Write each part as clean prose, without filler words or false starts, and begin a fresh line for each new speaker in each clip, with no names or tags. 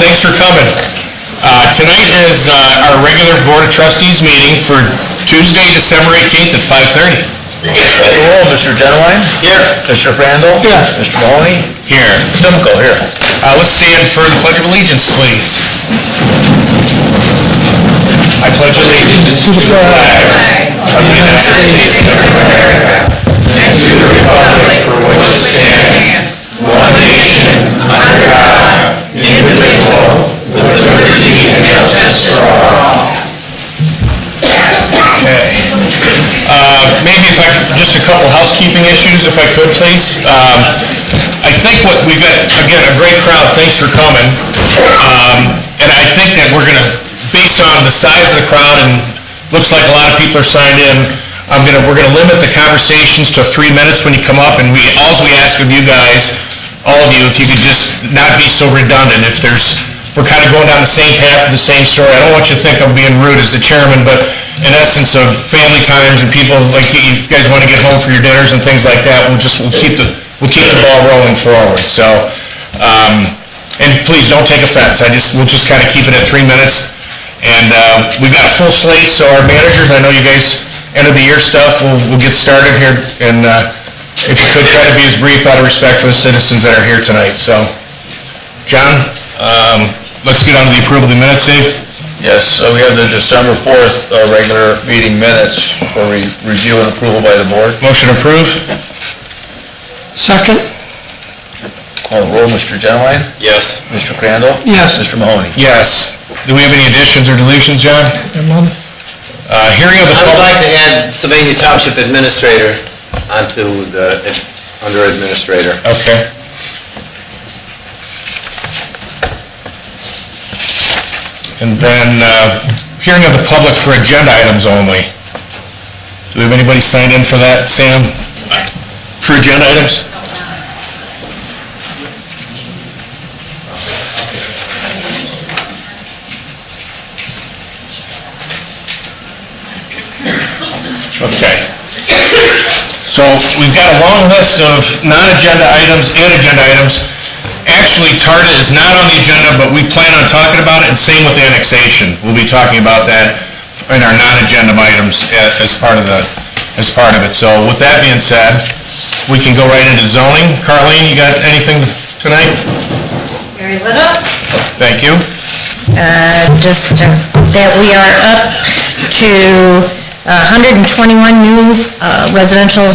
Thanks for coming. Tonight is our regular Board of Trustees meeting for Tuesday, December 18th at 5:30.
Roll, Mr. Genowine? Here. Mr. Crandall? Here. Mr. Mahoney?
Here.
Simcoe, here.
Let's stand for the Pledge of Allegiance, please. I pledge allegiance to the flag of the United States of America and to the republic for which it stands, one nation, under God, indivisible, with liberty and justice for all. Okay. Maybe if I could, just a couple housekeeping issues, if I could, please. I think what we've got, again, a great crowd. Thanks for coming. And I think that we're going to, based on the size of the crowd, and looks like a lot of people are signed in, we're going to limit the conversations to 3 minutes when you come up, and all we ask of you guys, all of you, if you could just not be so redundant. If we're kind of going down the same path, the same story. I don't want you to think I'm being rude as the chairman, but in essence of family times and people, like you guys want to get home for your dinners and things like that, we'll keep the ball rolling forward. So, and please don't take offense. We'll just kind of keep it at 3 minutes. And we've got a full slate, so our managers, I know you guys, end of the year stuff, we'll get started here. And if you could try to be as brief out of respect for the citizens that are here tonight. So, John, let's get on to the approval of the minutes, Dave.
Yes, so we have the December 4th regular meeting minutes for review and approval by the board.
Motion approved.
Second.
Call the roll, Mr. Genowine?
Yes.
Mr. Crandall?
Yes.
Mr. Mahoney?
Yes. Do we have any additions or deletions, John? Hearing of the
I would
public.
like to add Sylvania Township Administrator onto under Administrator.
Okay. And then, hearing of the public for agenda items only. Do we have anybody signed in for that, Sam? For agenda items? Okay. So we've got a long list of non-agenda items and agenda items. Actually, TARTA is not on the agenda, but we plan on talking about it, and same with annexation. We'll be talking about that in our non-agenda items as part of it. So with that being said, we can go right into zoning. Carlene, you got anything tonight?
Very little.
Thank you.
Just that we are up to 121 new residential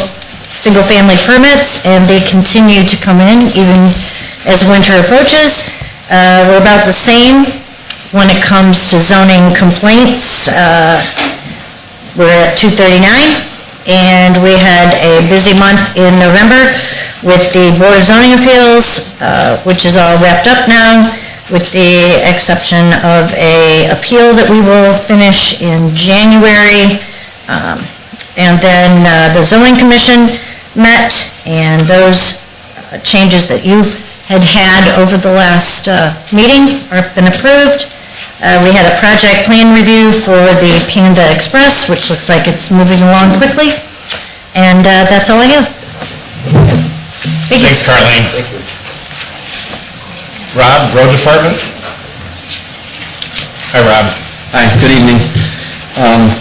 single-family permits, and they continue to come in even as winter approaches. We're about the same when it comes to zoning complaints. We're at 239, and we had a busy month in November with the Board of Zoning Appeals, which is all wrapped up now, with the exception of an appeal that we will finish in January. And then the Zoning Commission met, and those changes that you had over the last meeting have been approved. We had a project plan review for the Panda Express, which looks like it's moving along quickly. And that's all I have. Thank you.
Thanks, Carlene.
Thank you.
Rob, Road Department? Hi, Rob.
Hi, good evening.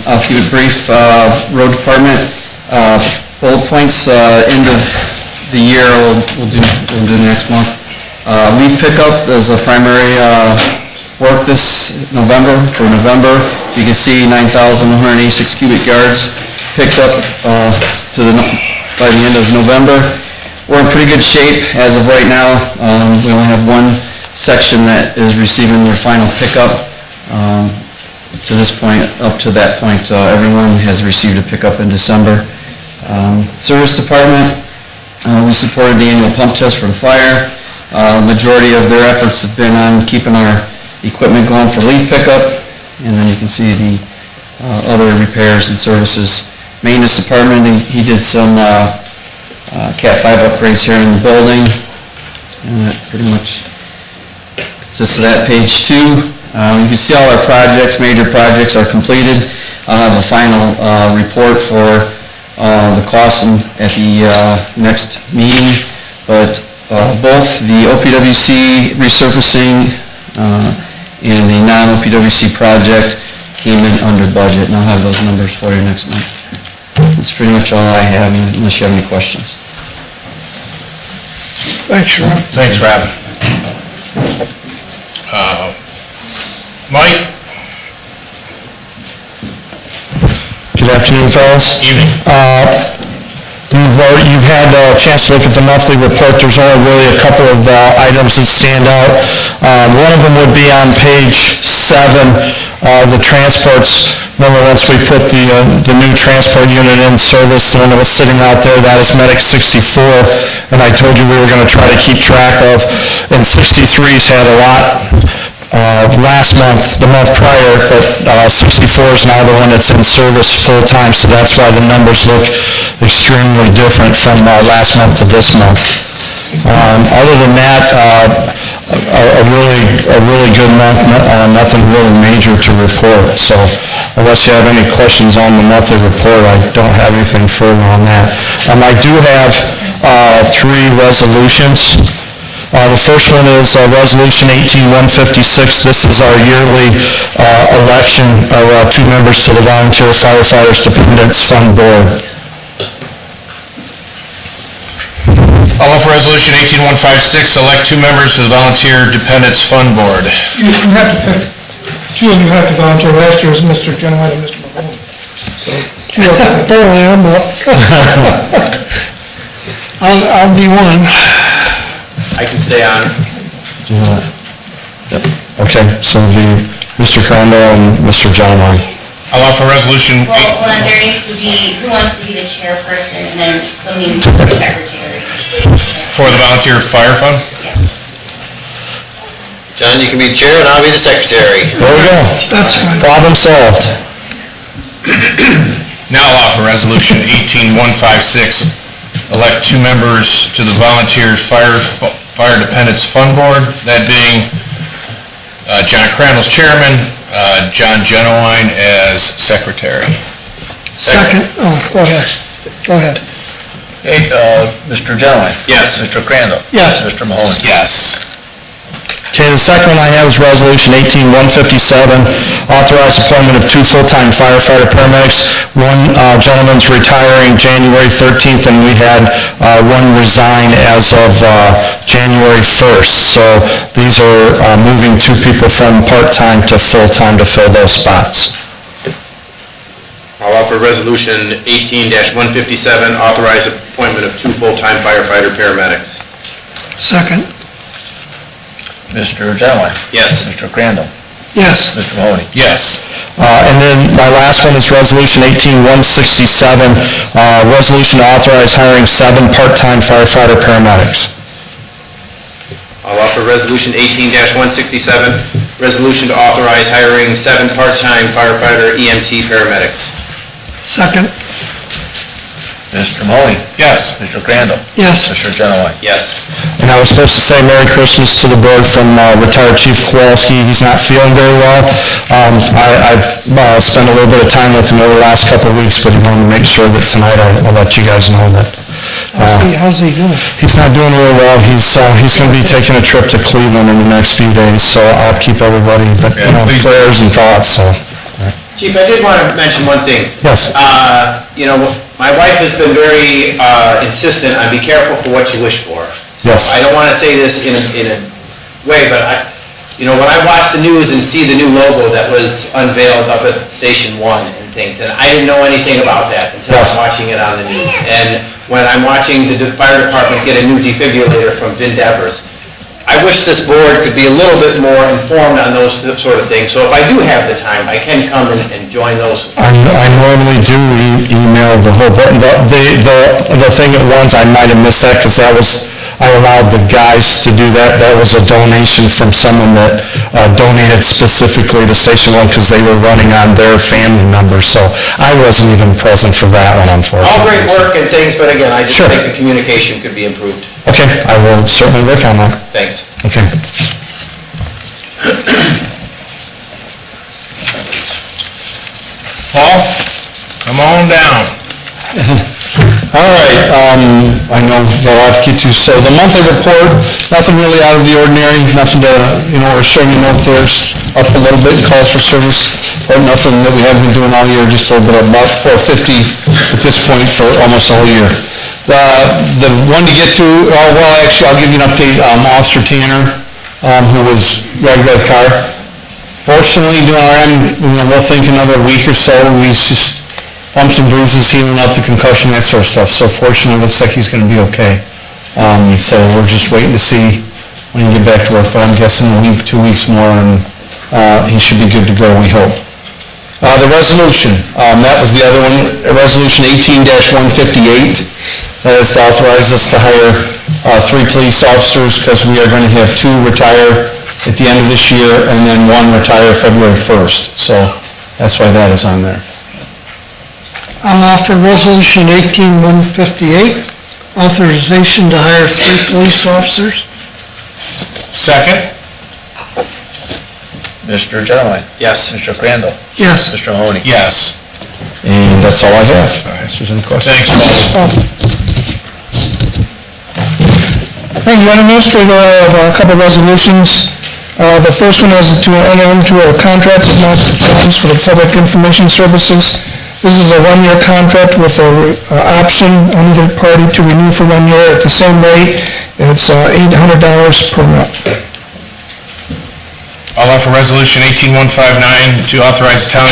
I'll keep it brief. Road Department, bullet points, end of the year, we'll do next month. Leaf pickup is a primary work this November. For November, you can see 9,186 cubic yards picked up by the end of November. We're in pretty good shape as of right now. We only have one section that is receiving their final pickup. To this point, up to that point, everyone has received a pickup in December. Service Department, we supported the annual pump test for the fire. Majority of their efforts have been on keeping our equipment going for leaf pickup, and then you can see the other repairs and services. Maintenance Department, he did some Cat 5 upgrades here in the building, and that pretty much consists of that. Page 2. You can see all our projects, major projects are completed. I'll have a final report for the costs at the next meeting, but both the OPWC resurfacing And the non-OPWC project came in under budget, and I'll have those numbers for you next month. That's pretty much all I have, unless you have any questions.
Thanks, Rob.
Thanks, Rob. Mike?
Good afternoon, fellas.
Evening.
You've had a chance to look at the monthly report. There's only really a couple of items that stand out. One of them would be on page 7, the transports. Remember, once we put the new transport unit in service, the one that was sitting out there, that is Medic 64, and I told you we were going to try to keep track of, and 63's had a lot last month, the month prior, but 64 is now the one that's in service full-time, so that's why the numbers look extremely different from last month to this month. Other than that, a really good month, nothing really major to report, so unless you have any questions on the monthly report, I don't have anything further on that. I do have 3 resolutions. The first one is Resolution 18156. This is our yearly election of 2 members to the Volunteer Firefighters Dependents Fund Board.
I'll offer Resolution 18156, elect 2 members to the Volunteer Dependents Fund Board.
You have to pick, 2 of you have to volunteer. Last year was Mr. Genowine and Mr. Mahoney. So 2 of them. Apparently I'm up. I'll be one.
I can stay on.
Okay, so it'll be Mr. Crandall and Mr. Genowine.
I'll offer Resolution
Well, then there needs to be, who wants to be the chairperson, and then somebody needs to be the secretary.
for the Volunteer Fire Fund.
John, you can be chair and I'll be the secretary.
There we go.
That's fine.
Problem solved.
Now I'll offer Resolution 18156, elect 2 members to the Volunteers Fire Dependents Fund Board, that being John Crandall's chairman, John Genowine as secretary.
Second, go ahead. Go ahead.
Hey, Mr. Genowine?
Yes.
Mr. Crandall?
Yes.
Mr. Mahoney?
Yes.
Okay, the second one I have is Resolution 18157, authorize appointment of 2 full-time firefighter paramedics. One gentleman's retiring January 13th, and we had 1 resign as of January 1st. So these are moving 2 people from part-time to full-time to fill those spots.
I'll offer Resolution 18-157, authorize appointment of 2 full-time firefighter paramedics.
Second,
Mr. Genowine?
Yes.
Mr. Crandall?
yes.
Mr. Mahoney?
Yes.
And then my last one is Resolution 18167, resolution to authorize hiring 7 part-time firefighter paramedics.
I'll offer Resolution 18-167, resolution to authorize hiring 7 part-time firefighter EMT paramedics.
Second,
Mr. Mahoney?
Yes.
Mr. Crandall?
yes.
Mr. Genowine?
Yes.
And I was supposed to say Merry Christmas to the board from retired Chief Kowalski. He's not feeling very well. I've spent a little bit of time with him over the last couple of weeks, but he wanted to make sure that tonight I'll let you guys know that.
How's he doing?
He's not doing real well. He's going to be taking a trip to Cleveland in the next few days, so I'll keep everybody, but, prayers and thoughts, so.
Chief, I did want to mention one thing.
Yes.
My wife has been very insistent on be careful for what you wish for. So
Yes.
I don't want to say this in a way, but when I watch the news and see the new logo that was unveiled up at Station 1 and things, and I didn't know anything about that until
Yes.
I'm watching it on the news. And when I'm watching the fire department get a new defibrillator from Vin Devers, I wish this board could be a little bit more informed on those sort of things. So if I do have the time, I can come and join those.
I normally do email the whole, but the thing at once, I might have missed that, because I allowed the guys to do that. That was a donation from someone that donated specifically to Station 1, because they were running on their family members, so I wasn't even present for that one, unfortunately.
All great work and things, but again, I just
Sure.
think the communication could be improved.
Okay, I will certainly work on that.
Thanks.
Okay.
Paul, come on down.
All right, I know we got a lot to get to, so the monthly report, nothing really out of the ordinary, nothing to, we're showing you note there's up a little bit, calls for service, but nothing that we haven't been doing all year, just a little bit, about 450 at this point for almost all year. The one to get to, well, actually, I'll give you an update, Officer Tanner, who was dragged by the car. Fortunately, doing our end, we'll think another week or so, he's just bumps and bruises, healing up the concussion, that sort of stuff. So fortunately, it looks like he's gonna be okay. So we're just waiting to see when he get back to work, but I'm guessing a week, 2 weeks more, and he should be good to go, we hope. The resolution, that was the other one, Resolution 18-158. That is to authorize us to hire 3 police officers, because we are gonna have 2 retire at the end of this year, and then 1 retire February 1st. So that's why that is on there.
I'll offer Resolution 18-158, authorization to hire 3 police officers.
Second?
Mr. Genowine?
Yes.
Mr. Crandall?
Yes.
Mr. Mahoney?
Yes.
And that's all I have. If there's any questions.
Thanks, Paul.
Thank you, Madam Administrator. I have a couple resolutions. The first one is to enter into a contract with Mount Collins for the Public Information Services. This is a 1-year contract with an option on either party to renew for 1 year at the same rate. It's $800 per month.
I'll offer Resolution 18159 to authorize the town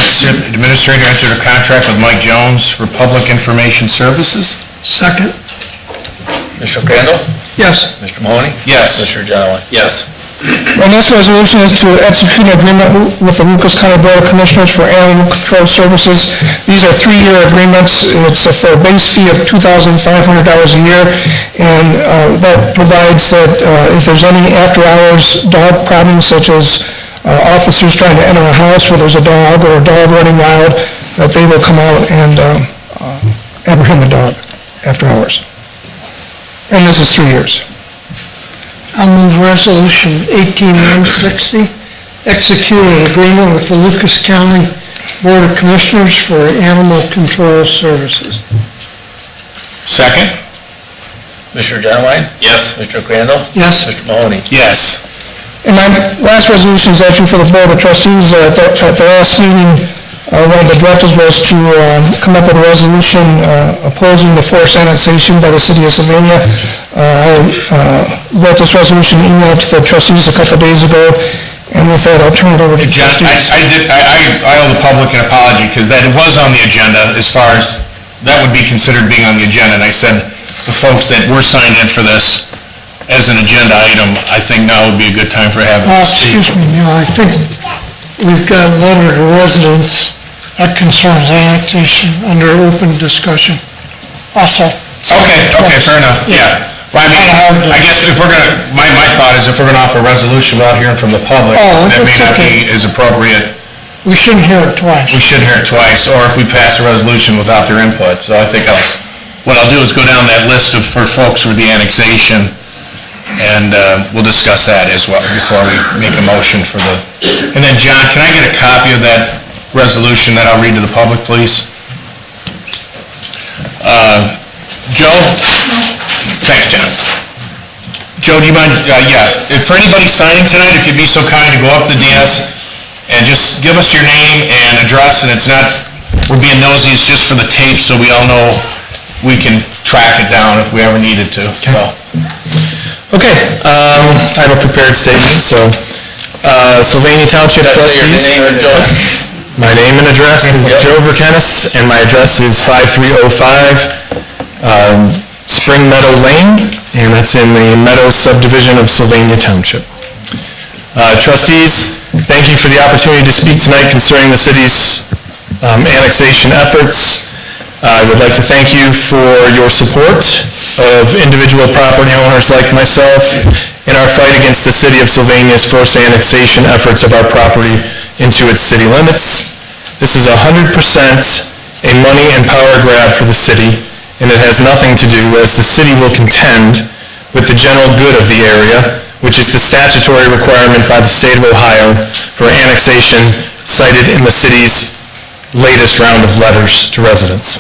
administrator to enter a contract with Mike Jones for public information services.
Second.
Mr. Crandall?
Yes.
Mr. Mahoney?
Yes.
Mr. Genowine?
Yes.
My next resolution is to execute an agreement with the Lucas County Board of Commissioners for animal control services. These are 3-year agreements. It's for a base fee of $2,500 a year, and that provides that if there's any after-hours dog problems, such as officers trying to enter a house where there's a dog or a dog running wild, that they will come out and apprehend the dog after hours. And this is 3 years. I'll move Resolution 18160, execute an agreement with the Lucas County Board of Commissioners for animal control services.
Second?
Mr. Genowine?
Yes.
Mr. Crandall?
Yes.
Mr. Mahoney?
Yes.
And my last resolution is actually for the Board of Trustees. At the last meeting, one of the directives was to come up with a resolution opposing the forced annexation by the city of Sylvania. I wrote this resolution, emailed to the trustees a couple of days ago, and with that, I'll turn it over to
John,
trustees.
I owe the public an apology, because that was on the agenda as far as, that would be considered being on the agenda, and I said, the folks that were signed in for this as an agenda item, I think now would be a good time for having them speak.
Excuse me, I think we've got a letter to residents that concerns annexation under open discussion. Also.
Okay, fair enough, yeah. Well, I mean, I guess if we're gonna, my thought is if we're gonna offer a resolution without hearing from the public, that may not be as appropriate.
We shouldn't hear it twice.
We shouldn't hear it twice, or if we pass a resolution without their input. So I think what I'll do is go down that list for folks with the annexation, and we'll discuss that as well before we make a motion for the, and then John, can I get a copy of that resolution that I'll read to the public, please? Joe? Thanks, John. Joe, do you mind, if for anybody signing tonight, if you'd be so kind to go up to the dais and just give us your name and address, and it's not, we're being nosy, it's just for the tape, so we all know we can track it down if we ever needed to, so.
Okay, I have a prepared statement, so, Sylvania Township Trustees. My name and address is Joe Verkenis, and my address is 5305 Spring Meadow Lane, and that's in the Meadows subdivision of Sylvania Township. Trustees, thank you for the opportunity to speak tonight concerning the city's annexation efforts. I would like to thank you for your support of individual property owners like myself in our fight against the city of Sylvania's forced annexation efforts of our property into its city limits. This is 100% a money and power grab for the city, and it has nothing to do, as the city will contend, with the general good of the area, which is the statutory requirement by the state of Ohio for annexation cited in the city's latest round of letters to residents.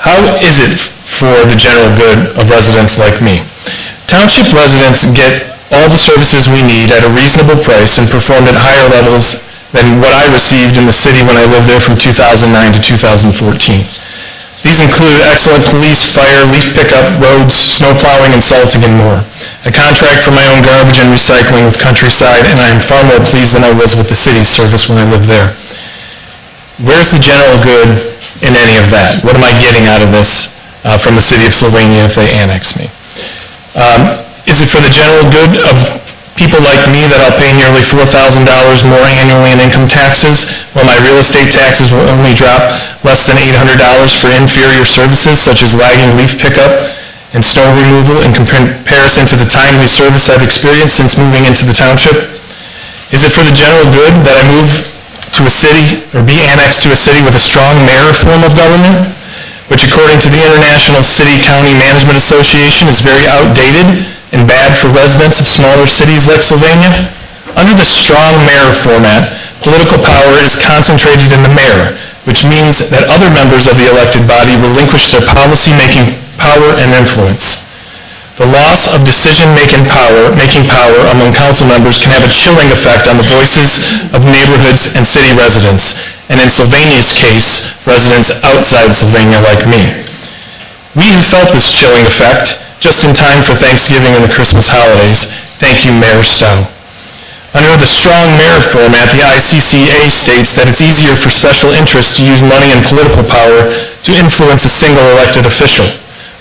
How is it for the general good of residents like me? Township residents get all the services we need at a reasonable price and performed at higher levels than what I received in the city when I lived there from 2009 to 2014. These include excellent police, fire, leaf pickup, roads, snow plowing, and salting, and more. A contract for my own garbage and recycling with Countryside, and I am far more pleased than I was with the city's service when I lived there. Where's the general good in any of that? What am I getting out of this from the city of Sylvania if they annex me? Is it for the general good of people like me that I'll pay nearly $4,000 more annually in income taxes, while my real estate taxes will only drop less than $800 for inferior services such as lagging leaf pickup and snow removal in comparison to the timely service I've experienced since moving into the township? Is it for the general good that I move to a city or be annexed to a city with a strong mayor form of government, which according to the International City-County Management Association is very outdated and bad for residents of smaller cities like Sylvania? Under the strong mayor format, political power is concentrated in the mayor, which means that other members of the elected body relinquish their policy-making power and influence. The loss of decision-making power among council members can have a chilling effect on the voices of neighborhoods and city residents, and in Sylvania's case, residents outside Sylvania like me. We have felt this chilling effect just in time for Thanksgiving and the Christmas holidays. Thank you, Mayor Stowe. Under the strong mayor format, the ICCA states that it's easier for special interests to use money and political power to influence a single elected official,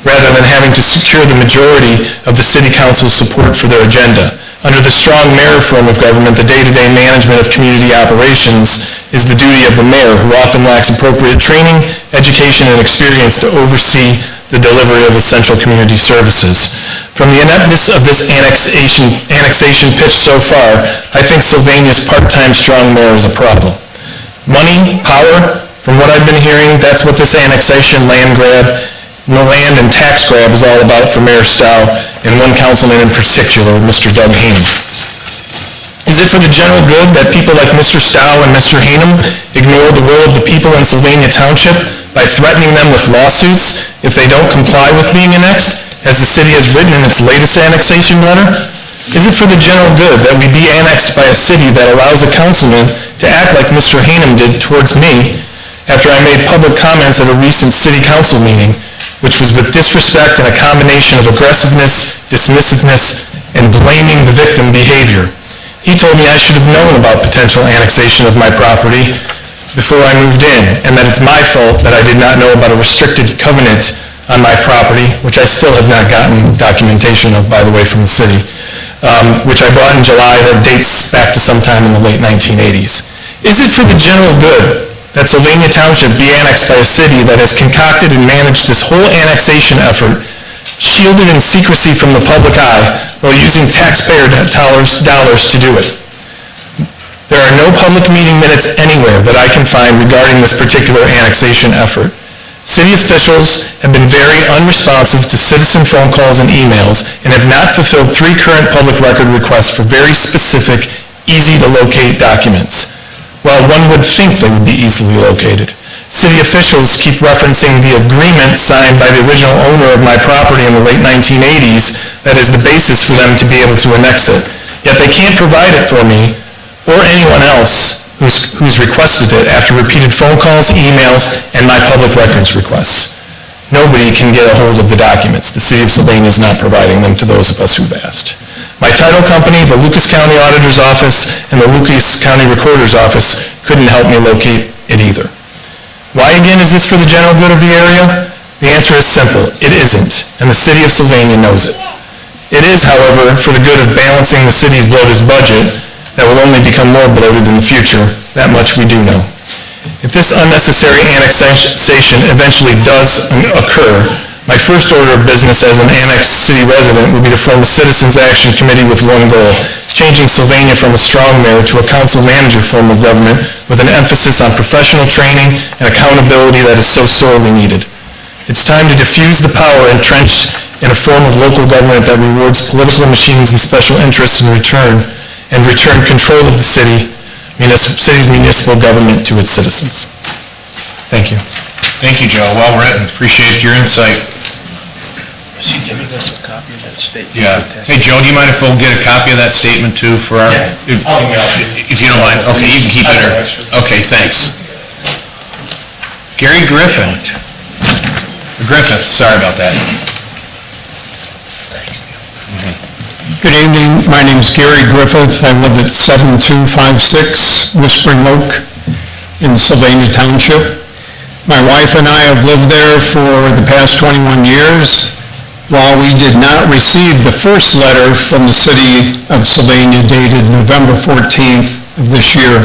rather than having to secure the majority of the city council's support for their agenda. Under the strong mayor form of government, the day-to-day management of community operations is the duty of the mayor, who often lacks appropriate training, education, and experience to oversee the delivery of essential community services. From the ineptness of this annexation pitch so far, I think Sylvania's part-time strong mayor is a problem. Money, power, from what I've been hearing, that's what this annexation land and tax grab is all about for Mayor Stowe, and one councilman in particular, Mr. Doug Haney. Is it for the general good that people like Mr. Stowe and Mr. Haney ignore the will of the people in Sylvania Township by threatening them with lawsuits if they don't comply with being annexed, as the city has written in its latest annexation letter? Is it for the general good that we be annexed by a city that allows a councilman to act like Mr. Haney did towards me after I made public comments at a recent city council meeting, which was with disrespect and a combination of aggressiveness, dismissiveness, and blaming the victim behavior? He told me I should have known about potential annexation of my property before I moved in, and that it's my fault that I did not know about a restricted covenant on my property, which I still have not gotten documentation of, by the way, from the city, which I brought in July that dates back to sometime in the late 1980s. Is it for the general good that Sylvania Township be annexed by a city that has concocted and managed this whole annexation effort, shielded in secrecy from the public eye, while using taxpayer dollars to do it? There are no public meeting minutes anywhere that I can find regarding this particular annexation effort. City officials have been very unresponsive to citizen phone calls and emails and have not fulfilled 3 current public record requests for very specific, easy-to-locate documents. While one would think they would be easily located. City officials keep referencing the agreement signed by the original owner of my property in the late 1980s that is the basis for them to be able to annex it. Yet they can't provide it for me or anyone else who's requested it after repeated phone calls, emails, and my public records requests. Nobody can get a hold of the documents. The City of Sylvania is not providing them to those of us who've asked. My title company, the Lucas County Auditor's Office, and the Lucas County Recorder's Office couldn't help me locate it either. Why again is this for the general good of the area? The answer is simple. It isn't, and the City of Sylvania knows it. It is, however, for the good of balancing the city's bloated budget that will only become more bloated in the future. That much we do know. If this unnecessary annexation eventually does occur, my first order of business as an annexed city resident will be to form a Citizens Action Committee with one goal, changing Sylvania from a strong mayor to a council manager form of government with an emphasis on professional training and accountability that is so sorely needed. It's time to diffuse the power entrenched in a form of local government that rewards political machines and special interests in return, and return control of the city's municipal government to its citizens. Thank you.
Thank you, Joe, well written, appreciate your insight.
Is he giving us a copy of that statement?
Yeah. Hey, Joe, do you mind if we'll get a copy of that statement too for our, if you don't mind? Okay, you can keep it, or, okay, thanks. Gary Griffith, sorry about that.
Good evening, my name's Gary Griffith, I live at 7256 Whispering Oak in Sylvania Township. My wife and I have lived there for the past 21 years. While we did not receive the first letter from the city of Sylvania dated November 14th of this year,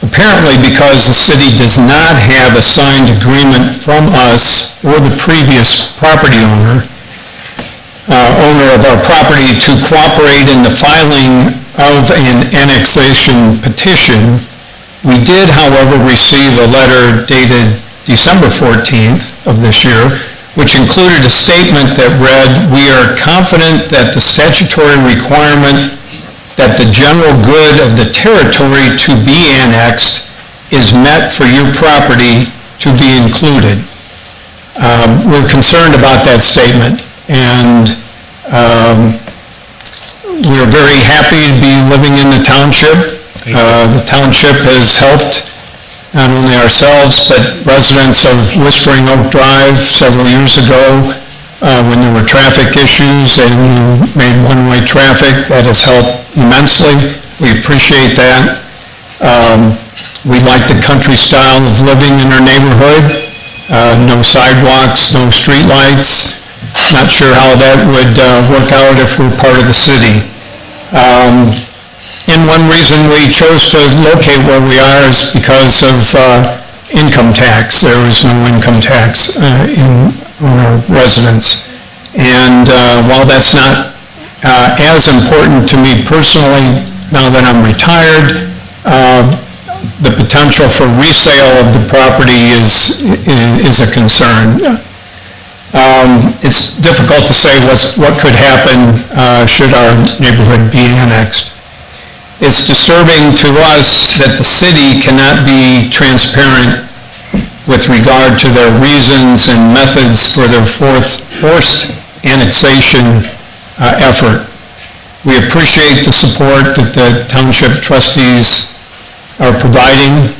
apparently because the city does not have a signed agreement from us or the previous property owner of our property to cooperate in the filing of an annexation petition. We did, however, receive a letter dated December 14th of this year, which included a statement that read, "We are confident that the statutory requirement that the general good of the territory to be annexed is met for your property to be included." We're concerned about that statement, and we're very happy to be living in the township. The township has helped not only ourselves, but residents of Whispering Oak Drive several years ago, when there were traffic issues and you made one-way traffic. That has helped immensely. We appreciate that. We like the country style of living in our neighborhood. No sidewalks, no streetlights. Not sure how that would work out if we're part of the city. And one reason we chose to locate where we are is because of income tax. There is no income tax on our residents. And while that's not as important to me personally, now that I'm retired, the potential for resale of the property is a concern. It's difficult to say what could happen should our neighborhood be annexed. It's disturbing to us that the city cannot be transparent with regard to their reasons and methods for their forced annexation effort. We appreciate the support that the township trustees are providing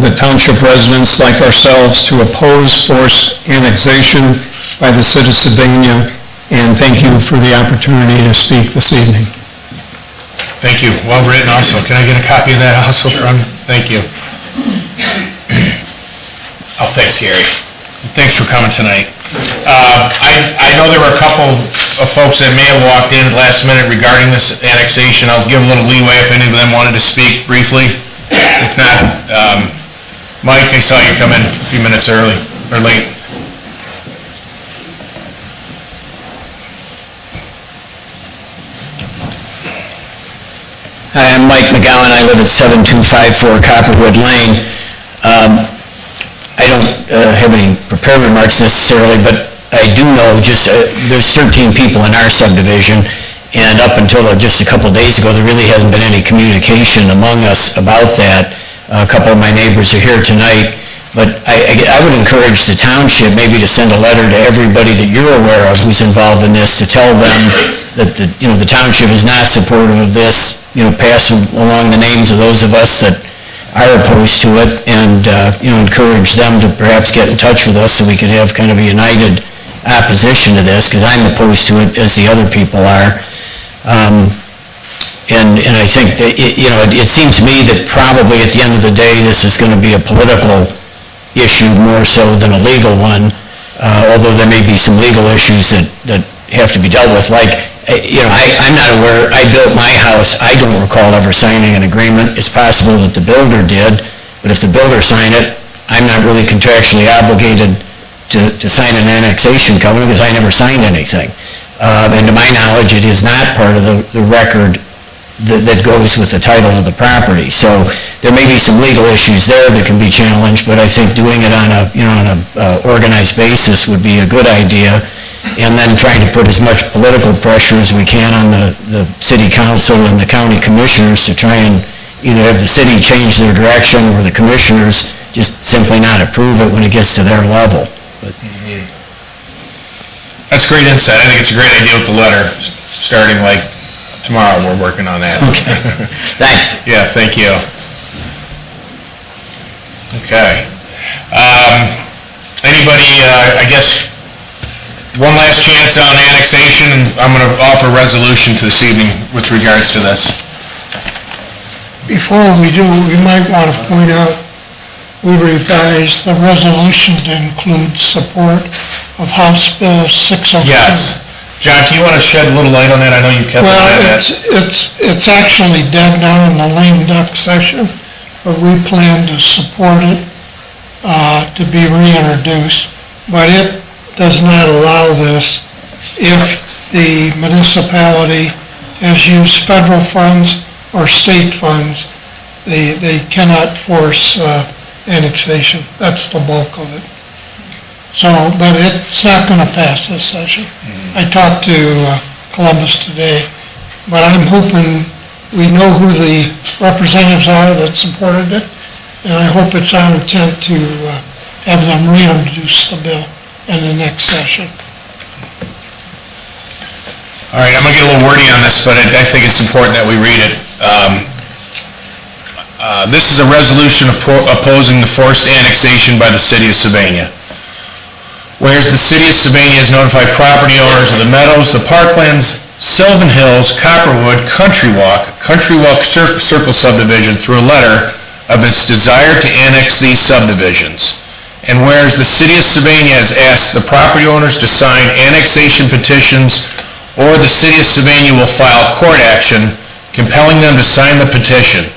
the township residents like ourselves to oppose forced annexation by the city of Sylvania, and thank you for the opportunity to speak this evening.
Thank you, well written also. Can I get a copy of that also from, thank you. Oh, thanks, Gary. Thanks for coming tonight. I know there were a couple of folks that may have walked in last minute regarding this annexation. I'll give a little leeway if any of them wanted to speak briefly. If not, Mike, I saw you come in a few minutes early, or late.
Hi, I'm Mike McGowan. I live at 7254 Copperwood Lane. I don't have any prepared remarks necessarily, but I do know there's 13 people in our subdivision, and up until just a couple of days ago, there really hasn't been any communication among us about that. A couple of my neighbors are here tonight, but I would encourage the township maybe to send a letter to everybody that you're aware of who's involved in this to tell them that the township is not supportive of this, pass along the names of those of us that are opposed to it, and, encourage them to perhaps get in touch with us so we could have kind of a united opposition to this, because I'm opposed to it as the other people are. And I think that, it seems to me that probably at the end of the day, this is going to be a political issue more so than a legal one, although there may be some legal issues that have to be dealt with, like, I'm not aware, I built my house, I don't recall ever signing an agreement. It's possible that the builder did, but if the builder signed it, I'm not really contractually obligated to sign an annexation covenant because I never signed anything. And to my knowledge, it is not part of the record that goes with the title of the property. So there may be some legal issues there that can be challenged, but I think doing it on an organized basis would be a good idea. And then trying to put as much political pressure as we can on the city council and the county commissioners to try and either have the city change their direction or the commissioners just simply not approve it when it gets to their level.
That's great insight. I think it's a great idea with the letter, starting like tomorrow, we're working on that.
Okay, thanks.
Yeah, thank you. Okay. Anybody, I guess, one last chance on annexation, and I'm going to offer a resolution to this evening with regards to this.
Before we do, we might want to point out, we revised the resolution to include support of House Bill 602.
Yes. John, can you want to shed a little light on that? I know you kept an eye on
Well,
that.
it's actually dead now in the lame duck session, but we plan to support it to be reintroduced. But it does not allow this if the municipality has used federal funds or state funds. They cannot force annexation. That's the bulk of it. So, but it's not going to pass this session. I talked to Columbus today, but I'm hoping we know who the representatives are that supported it, and I hope it's our intent to have them reintroduce the bill in the next session.
All right, I'm going to get a little wordy on this, but I think it's important that we read it. This is a resolution opposing the forced annexation by the city of Sylvania. Whereas the city of Sylvania has notified property owners of the Meadows, the Parklands, Sylvan Hills, Copperwood, Country Walk Circle subdivision through a letter of its desire to annex these subdivisions. And whereas the city of Sylvania has asked the property owners to sign annexation petitions, or the city of Sylvania will file court action compelling them to sign the petition.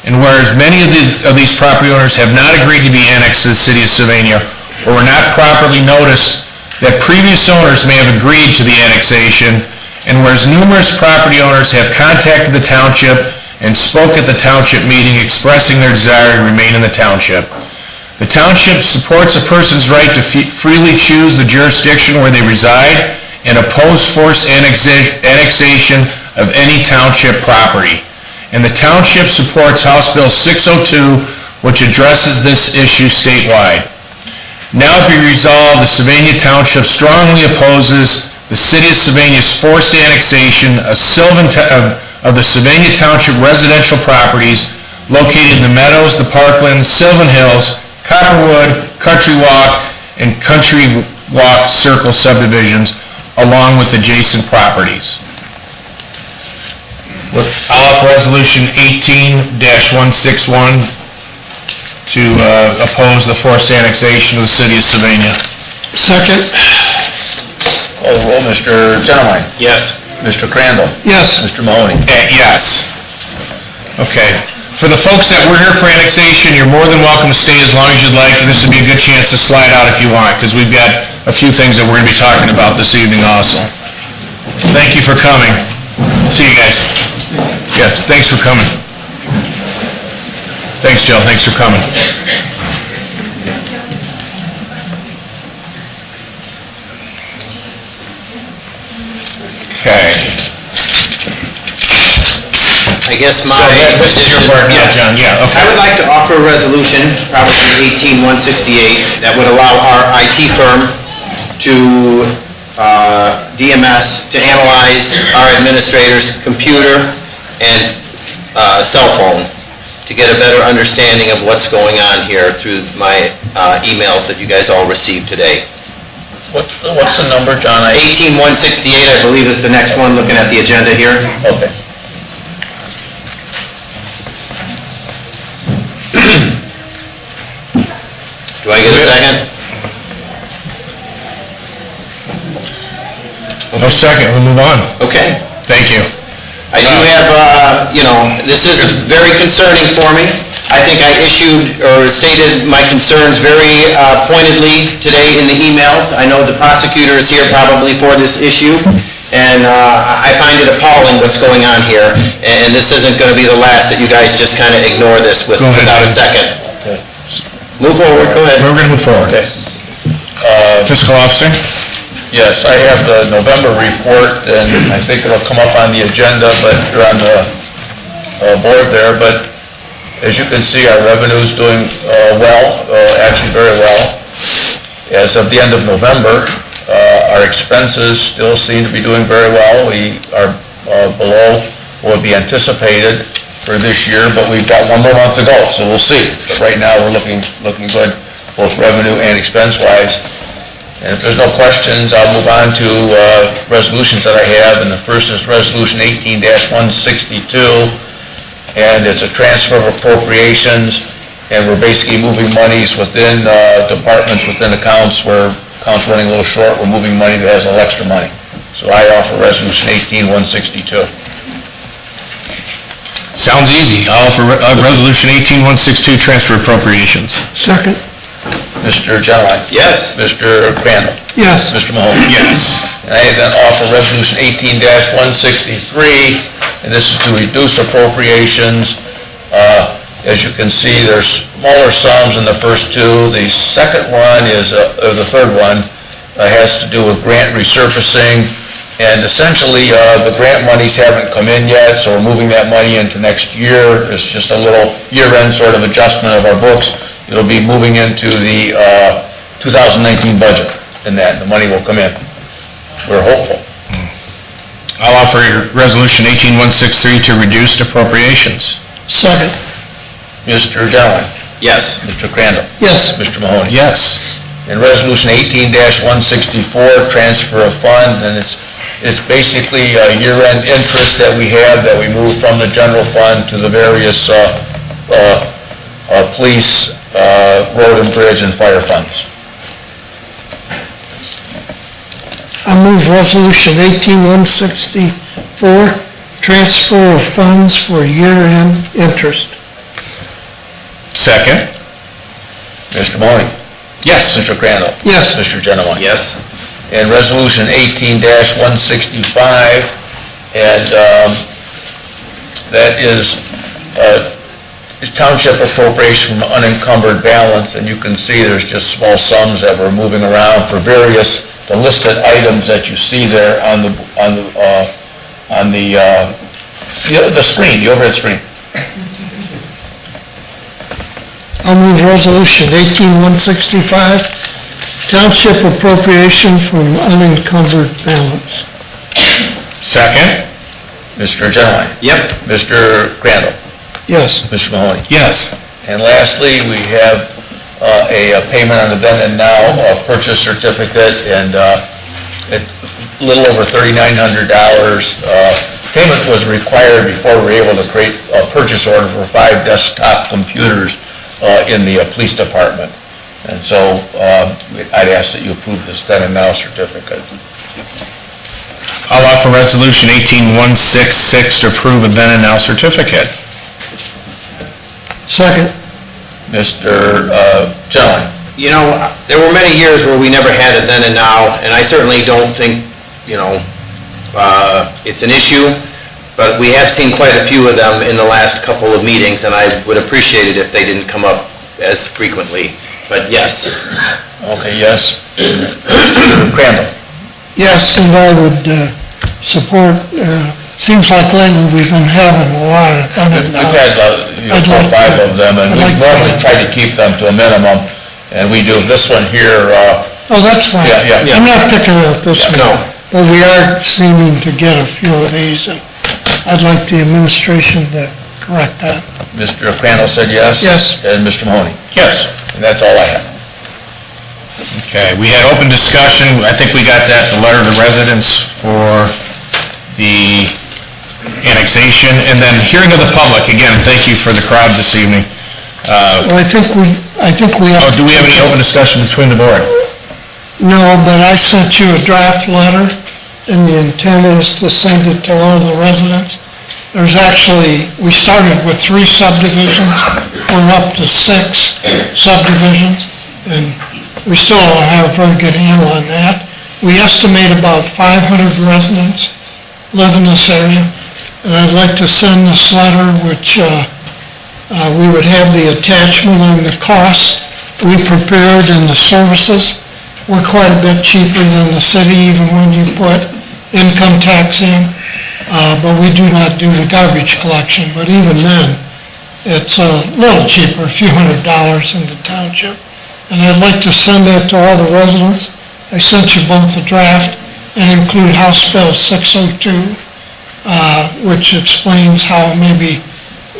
And whereas many of these property owners have not agreed to be annexed to the city of Sylvania, or were not properly noticed that previous owners may have agreed to the annexation, and whereas numerous property owners have contacted the township and spoke at the township meeting expressing their desire to remain in the township. The township supports a person's right to freely choose the jurisdiction where they reside and oppose forced annexation of any township property. And the township supports House Bill 602, which addresses this issue statewide. Now be resolved, the Sylvania Township strongly opposes the city of Sylvania's forced annexation of the Sylvania Township residential properties located in the Meadows, the Parklands, Sylvan Hills, Copperwood, Country Walk, and Country Walk Circle subdivisions, along with adjacent properties. I'll offer resolution 18-161 to oppose the forced annexation of the city of Sylvania.
Second?
Call the roll, Mr. Genowine.
Yes.
Mr. Crandall.
Yes.
Mr. Mahoney.
Yes. Okay. For the folks that were here for annexation, you're more than welcome to stay as long as you'd like, and this would be a good chance to slide out if you want, because we've got a few things that we're going to be talking about this evening also. Thank you for coming. See you guys. Yes, thanks for coming. Thanks, Joe. Thanks for coming. Okay.
I guess my...
So this is your part now,
Yes.
John. Yeah, okay.
I would like to offer a resolution, probably 18168, that would allow our IT firm to DMS to analyze our administrator's computer and cell phone to get a better understanding of what's going on here through my emails that you guys all received today.
What's the number, John?
18168, I believe, is the next one, looking at the agenda here.
Okay.
Do I get a second?
No second. We'll move on.
Okay.
Thank you.
I do have, this is very concerning for me. I think I issued or stated my concerns very pointedly today in the emails. I know the prosecutor is here probably for this issue, and I find it appalling what's going on here, and this isn't going to be the last that you guys just kind of ignore this
Go ahead,
without a
Dan.
second. Move forward, go ahead.
We're going to move forward.
Okay.
Fiscal officer?
Yes, I have the November report, and I think it'll come up on the agenda, but, or on the board there, but As you can see, our revenue's doing well, actually very well. As of the end of November, our expenses still seem to be doing very well. We are below what would be anticipated for this year, but we've got one more month to go, so we'll see. But right now, we're looking good, both revenue and expense-wise. And if there's no questions, I'll move on to resolutions that I have, and the first is Resolution 18-162, and it's a transfer of appropriations, and we're basically moving monies within departments, within accounts where accounts running a little short, we're moving money that has a little extra money. So I offer Resolution 18-162.
Sounds easy. I'll offer Resolution 18-162, transfer appropriations.
Second.
Mr. Genowine?
Yes.
Mr. Crandall?
Yes.
Mr. Mahoney?
Yes.
And I then offer Resolution 18-163, and this is to reduce appropriations. As you can see, there's smaller sums in the first two. The second one is, or the third one, has to do with grant resurfacing. And essentially, the grant monies haven't come in yet, so we're moving that money into next year. It's just a little year-end sort of adjustment of our books. It'll be moving into the 2019 budget, and that the money will come in. We're hopeful.
I'll offer Resolution 18-163 to reduce appropriations.
Second.
Mr. Genowine?
Yes.
Mr. Crandall?
Yes.
Mr. Mahoney?
Yes.
And Resolution 18-164, transfer of fund, and it's basically year-end interest that we have that we move from the general fund to the various police, road and bridge, and fire funds.
I move Resolution 18-164, transfer of funds for year-end interest.
Second.
Mr. Mahoney?
Yes.
Mr. Crandall?
Yes.
Mr. Genowine?
Yes.
And Resolution 18-165, and that is township appropriation from unencumbered balance, and you can see there's just small sums that we're moving around for various, the listed items that you see there on the screen, the overhead screen.
I'll move Resolution 18-165, township appropriation from unencumbered balance.
Second.
Mr. Genowine?
Yep.
Mr. Crandall?
Yes.
Mr. Mahoney?
Yes.
And lastly, we have a payment on the then and now purchase certificate, and a little over $3,900. Payment was required before we were able to create a purchase order for 5 desktop computers in the police department. And so I'd ask that you approve this then and now certificate.
I'll offer Resolution 18-166 to approve a then and now certificate.
Second.
Mr. Genowine?
You know, there were many years where we never had a then and now, and I certainly don't think, it's an issue, but we have seen quite a few of them in the last couple of meetings, and I would appreciate it if they didn't come up as frequently, but yes.
Okay, yes. Mr. Crandall?
Yes, and I would support, seems like lately we've been having a lot of
We've had 4 or 5 of them, and we normally try to keep them to a minimum, and we do this one here.
Oh, that's fine.
Yeah.
I'm not picking out this one.
No.
But we are seeming to get a few of these, and I'd like the administration to correct that.
Mr. Crandall said yes?
Yes.
And Mr. Mahoney?
Yes.
And that's all I have.
Okay, we had open discussion. I think we got that, the letter to residents for the annexation, and then hearing of the public. Again, thank you for the crowd this evening.
Well, I think we have...
Do we have any open discussion between the board?
No, but I sent you a draft letter, and the intent is to send it to all the residents. There's actually, we started with 3 subdivisions, we're up to 6 subdivisions, and we still don't have a very good handle on that. We estimate about 500 residents live in this area, and I'd like to send this letter, which we would have the attachment on the costs we prepared and the services. We're quite a bit cheaper than the city, even when you put income tax in, but we do not do the garbage collection. But even then, It's a little cheaper, a few $100s in the township. And I'd like to send that to all the residents. I sent you both a draft and include House Bill 602, which explains how maybe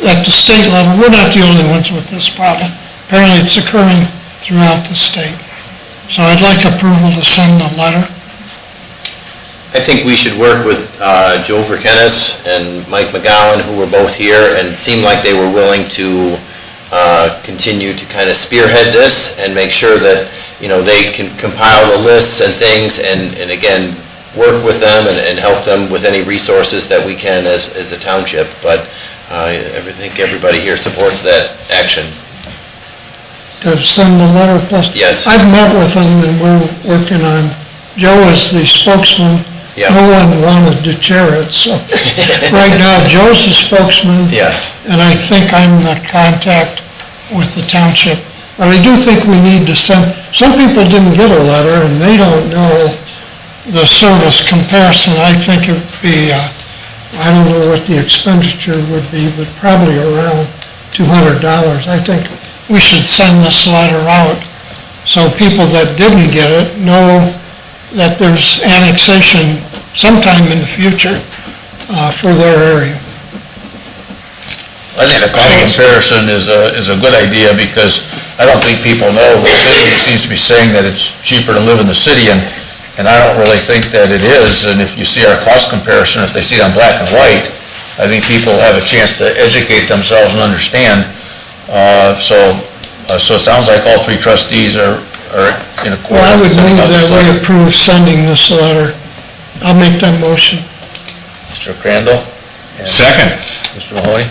at the state level, we're not the only ones with this problem. Apparently it's occurring throughout the state. So I'd like approval to send the letter.
I think we should work with Joe Verkenis and Mike McGowan, who were both here, and seemed like they were willing to continue to kind of spearhead this and make sure that, they can compile the lists and things, and again, work with them and help them with any resources that we can as a township. But I think everybody here supports that action.
To send the letter plus.
Yes.
I've met with them and we're working on, Joe is the spokesman.
Yeah.
No one wanted to chair it, so right now Joe's the spokesman.
Yes.
And I think I'm the contact with the township. But I do think we need to send, some people didn't get a letter and they don't know the service comparison. I think it'd be, I don't know what the expenditure would be, but probably around $200. I think we should send this letter out so people that didn't get it know that there's annexation sometime in the future for their area.
I think the cost comparison is a good idea, because I don't think people know. The city seems to be saying that it's cheaper to live in the city, and I don't really think that it is. And if you see our cost comparison, if they see it on black and white, I think people have a chance to educate themselves and understand. So it sounds like all three trustees are in accord.
Well, I would
sending
move
out this
that we
letter.
approve sending this letter. I'll make that motion.
Mr. Crandall? and
Second.
Mr. Mahoney?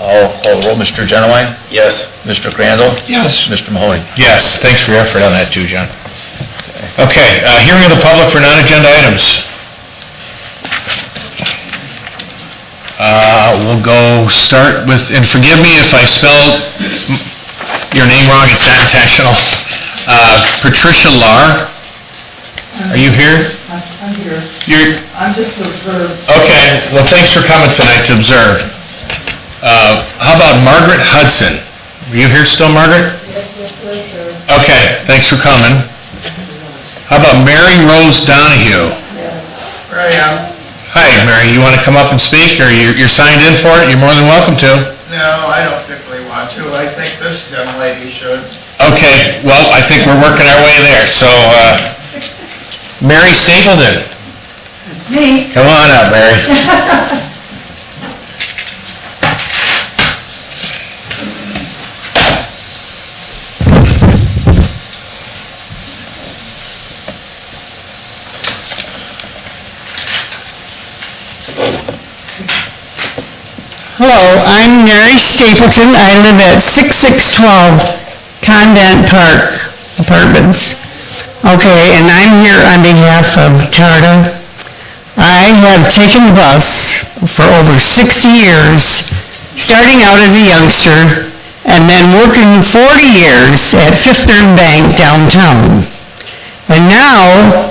I'll call the roll. Mr. Genowine?
Yes.
Mr. Crandall?
Yes.
Mr. Mahoney?
Yes, thanks for your effort on that too, John. Okay, hearing of the public for non-agenda items. We'll go start with, and forgive me if I spelled your name wrong, it's not intentional. Patricia Lar, are you here?
I'm here.
You're,
I'm just to observe.
okay, well, thanks for coming tonight to observe. How about Margaret Hudson? Are you here still, Margaret?
Yes.
Okay, thanks for coming. How about Mary Rose Donahue?
Where I am.
Hi, Mary, you want to come up and speak, or you're signed in for it? You're more than welcome to.
No, I don't particularly want to. I think this young lady should.
Okay, well, I think we're working our way there, so, Mary Stapleton,
It's me.
come on up, Mary.
Hello, I'm Mary Stapleton. I live at 6612 Convent Park Apartments. Okay, and I'm here on behalf of CHARTA. I have taken the bus for over 60 years, starting out as a youngster and then working 40 years at Fifth Third Bank downtown. And now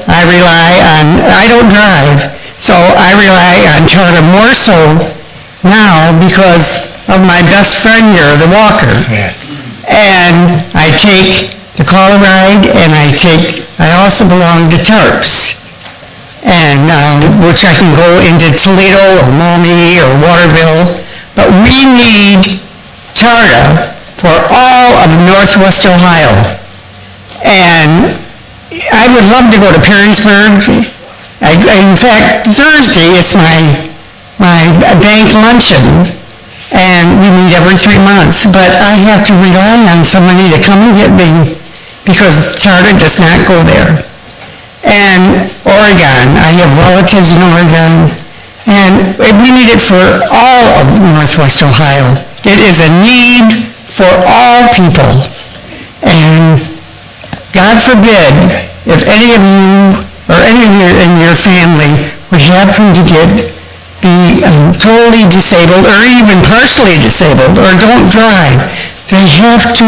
I don't drive, so I rely on CHARTA more so now because of my best friend here, the walker. And I take the call ride, and I also belong to Tarps, and which I can go into Toledo or Maumee or Waterville, but we need CHARTA for all of Northwest Ohio. And I would love to go to Perrysburg. In fact, Thursday, it's my bank luncheon, and we meet every 3 months, but I have to rely on somebody to come and get me because CHARTA does not go there. And Oregon, I have relatives in Oregon, and we need it for all of Northwest Ohio. It is a need for all people, and God forbid if any of you or any of you in your family would happen to be totally disabled or even partially disabled or don't drive, we have to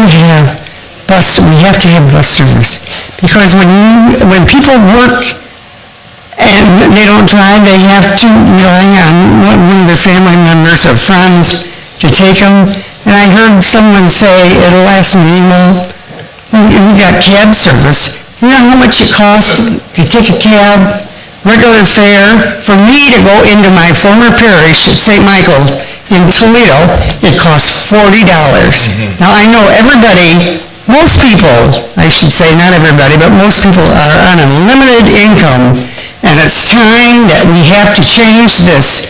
have bus service. Because when people work and they don't drive, they have to rely on one of their family members or friends to take them And I heard someone say at a last meeting, well, we got cab service. You know how much it costs to take a cab, regular fare? For me to go into my former parish at St. Michael in Toledo, it costs $40. Now, I know everybody, most people, I should say, not everybody, but most people are on a limited income, and it's time that we have to change this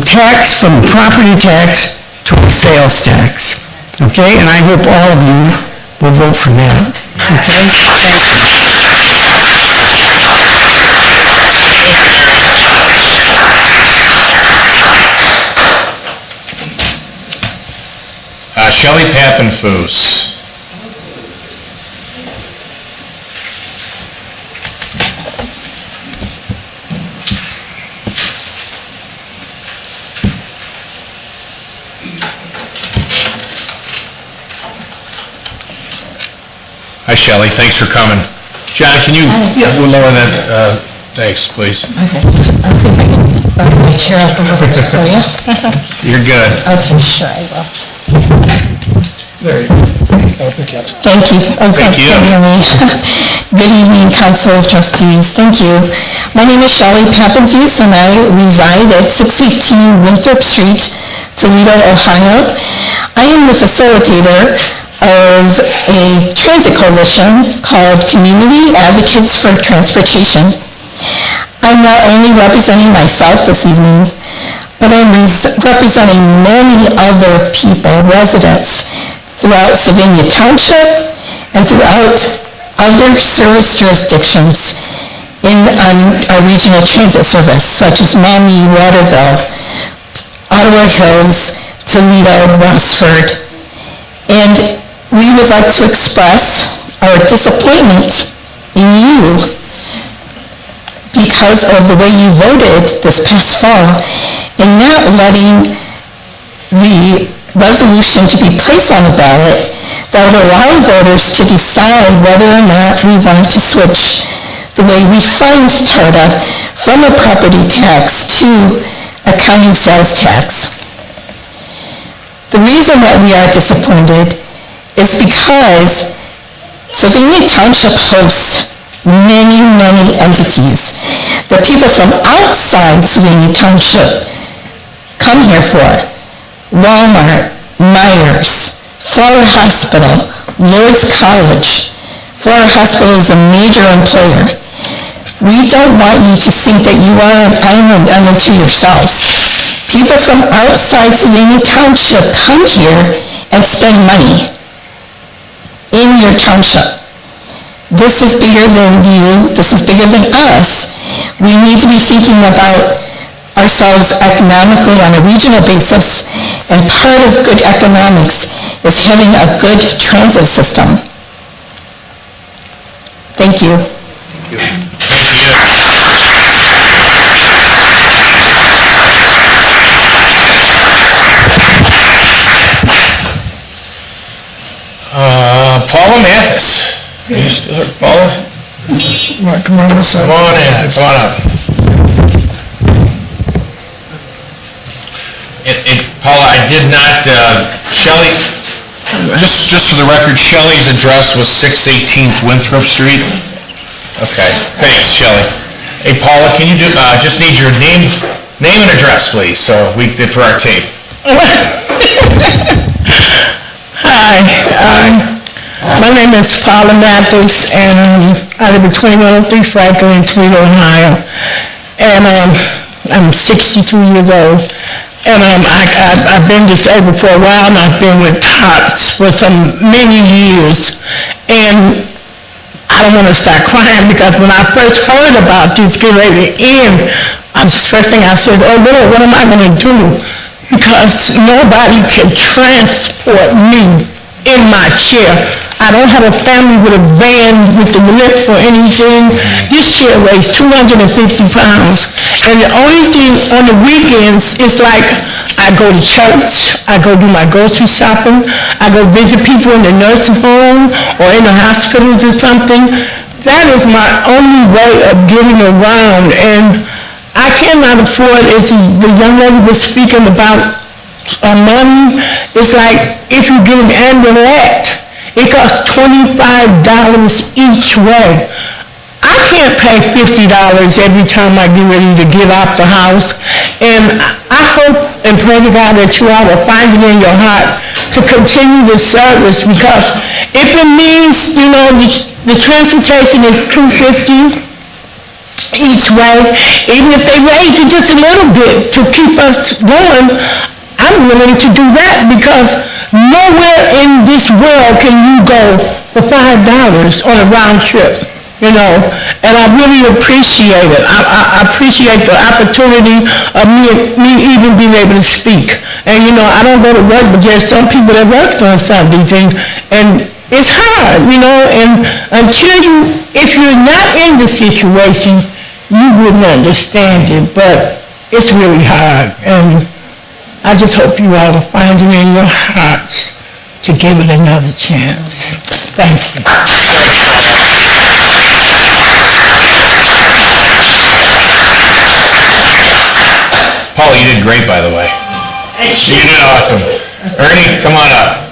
tax from property tax to a sales tax, okay? And I hope all of you will vote for that, okay?
Shelley Pappenfuss. Hi, Shelley, thanks for coming. John, can you lower that, thanks, please.
Okay, I'll see if I can bust my chair up a little bit for you.
You're good.
Okay, sure, I will.
There you go.
Thank you. Okay,
Thank you.
can you hear me? Good evening, Council of Trustees. Thank you. My name is Shelley Pappenfuss, and I reside at 618 Winthrop Street, Toledo, Ohio. I am the facilitator of a transit coalition called Community Advocates for Transportation. I'm not only representing myself this evening, but I'm representing many other people, residents, throughout Sylvania Township and throughout other service jurisdictions in our regional transit service, such as Maumee, Waterville, Ottawa Hills, Toledo, Rossford. And we would like to express our disappointment in you because of the way you voted this past fall in not letting the resolution to be placed on the ballot that would allow voters to decide whether or not we want to switch the way we fund TARDA from a property tax to a county sales tax. The reason that we are disappointed is because Sylvania Township hosts many, many entities that people from outside Sylvania Township come here for. Walmart, Myers, Flower Hospital, Lourdes College. Flower Hospital is a major employer. We don't want you to think that you are an island unto yourselves. People from outside Sylvania Township come here and spend money in your township. This is bigger than you, this is bigger than us. We need to be thinking about ourselves economically on a regional basis, and part of good economics is having a good transit system. Thank you.
Paula Mathis. Are you still here, Paula?
Come on this side.
Come on in, come on up. And Paula, I did not, Shelley, just for the record, Shelley's address was 618th Winthrop Street? Okay, thanks, Shelley. Hey, Paula, can you do, just need your name and address, please, so we did for our tape.
Hi, my name is Paula Mathis, and I live at 2103 Franklin in Toledo, Ohio. And I'm 62 years old. And I've been disabled for a while, and I've been with TOPS for many years. And I don't want to start crying, because when I first heard about this getting ready to end, the first thing I said, oh Lord, what am I going to do? Because nobody can transport me in my chair. I don't have a family with a van with the lift or anything. This chair weighs 250 pounds. And the only thing on the weekends is like I go to church, I go do my grocery shopping, I go visit people in the nursing home or in the hospitals or something. That is my only way of getting around. And I cannot afford, as the young lady was speaking about, money, it's like if you get an ambulance, it costs $25 each way. I can't pay $50 every time I get ready to get out the house, and I hope and pray to God that you all will find it in your heart to continue this service, because if it means, the transportation is $2.50 each way, even if they raise it just a little bit to keep us going, I'm willing to do that, because nowhere in this world can you go for $5 on a round trip, and I really appreciate it. I appreciate the opportunity of me even being able to speak. And, I don't go to work, but there's some people that work on Sundays, and it's hard, and if you're not in the situation, you wouldn't understand it, but it's really hard, and I just hope you all will find it in your hearts to give it another chance. Thank you.
Paul, you did great, by the way. You did awesome. Ernie, come on up.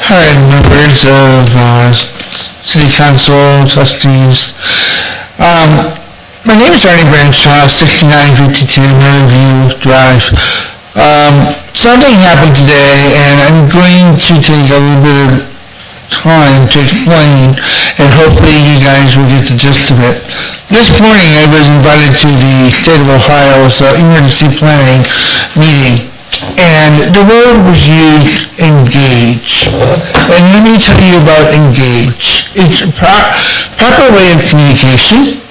Hi, members of City Council, Trustees. My name is Ernie Branshaw, 6952 Riverview Drive. Something happened today, and I'm going to take a little bit of time to explain, and hopefully you guys will get the gist of it. This morning, I was invited to the State of Ohio's emergency planning meeting, and the word was used, engage. And let me tell you about engage. It's a proper way of communication.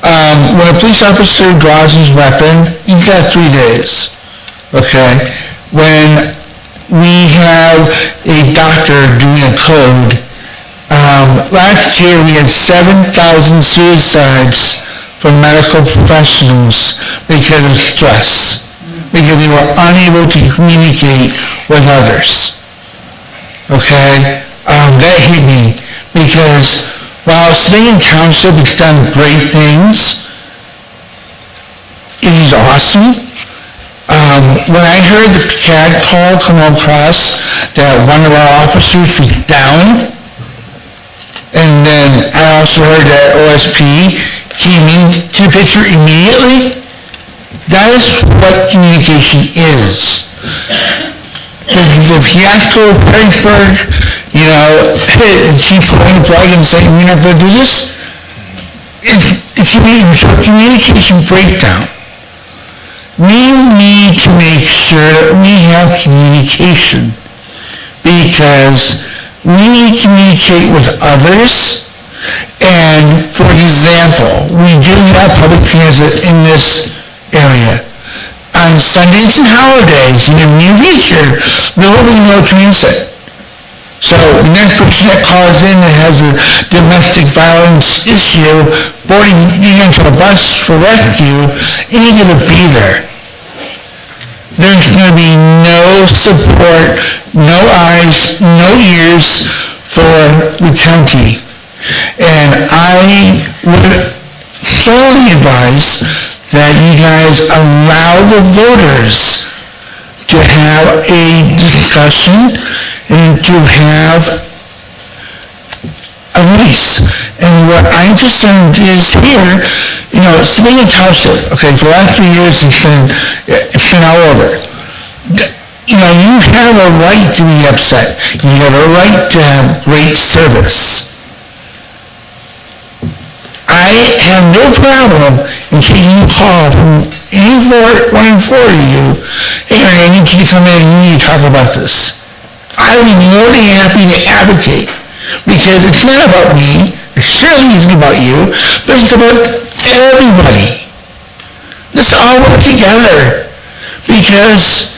When a police officer draws his weapon, you've got 3 days, okay? When we have a doctor doing a code, last year we had 7,000 suicides from medical professionals because of stress, because they were unable to communicate with others. Okay? That hit me, because while Sabine Township has done great things, it is awesome. When I heard the CAD call come across that one of our officers was down, and then I also heard that OSP came into the picture immediately, that is what communication is. The fiasco of Perrysburg, she pulling the plug and saying, we're not going to do this, it's a communication breakdown. We need to make sure that we have communication, because we need to communicate with others. And for example, we do have public transit in this area. On Sundays and holidays, in the near future, there will be no transit. So the next person that calls in that has a domestic violence issue, boarding into a bus for rescue, ain't gonna be there. There's gonna be no support, no eyes, no ears for the county. And I would strongly advise that you guys allow the voters to have a discussion and to have a voice. And what I'm concerned is here, Sabina Township, okay, for the last 3 years it's been all over. You have a right to be upset. You have a right to have great service. I have no problem in taking a call from one in four of you, hey, I need you to come in and we need to talk about this. I would be more than happy to advocate, because it's not about me, it surely isn't about you, but it's about everybody. Let's all work together, because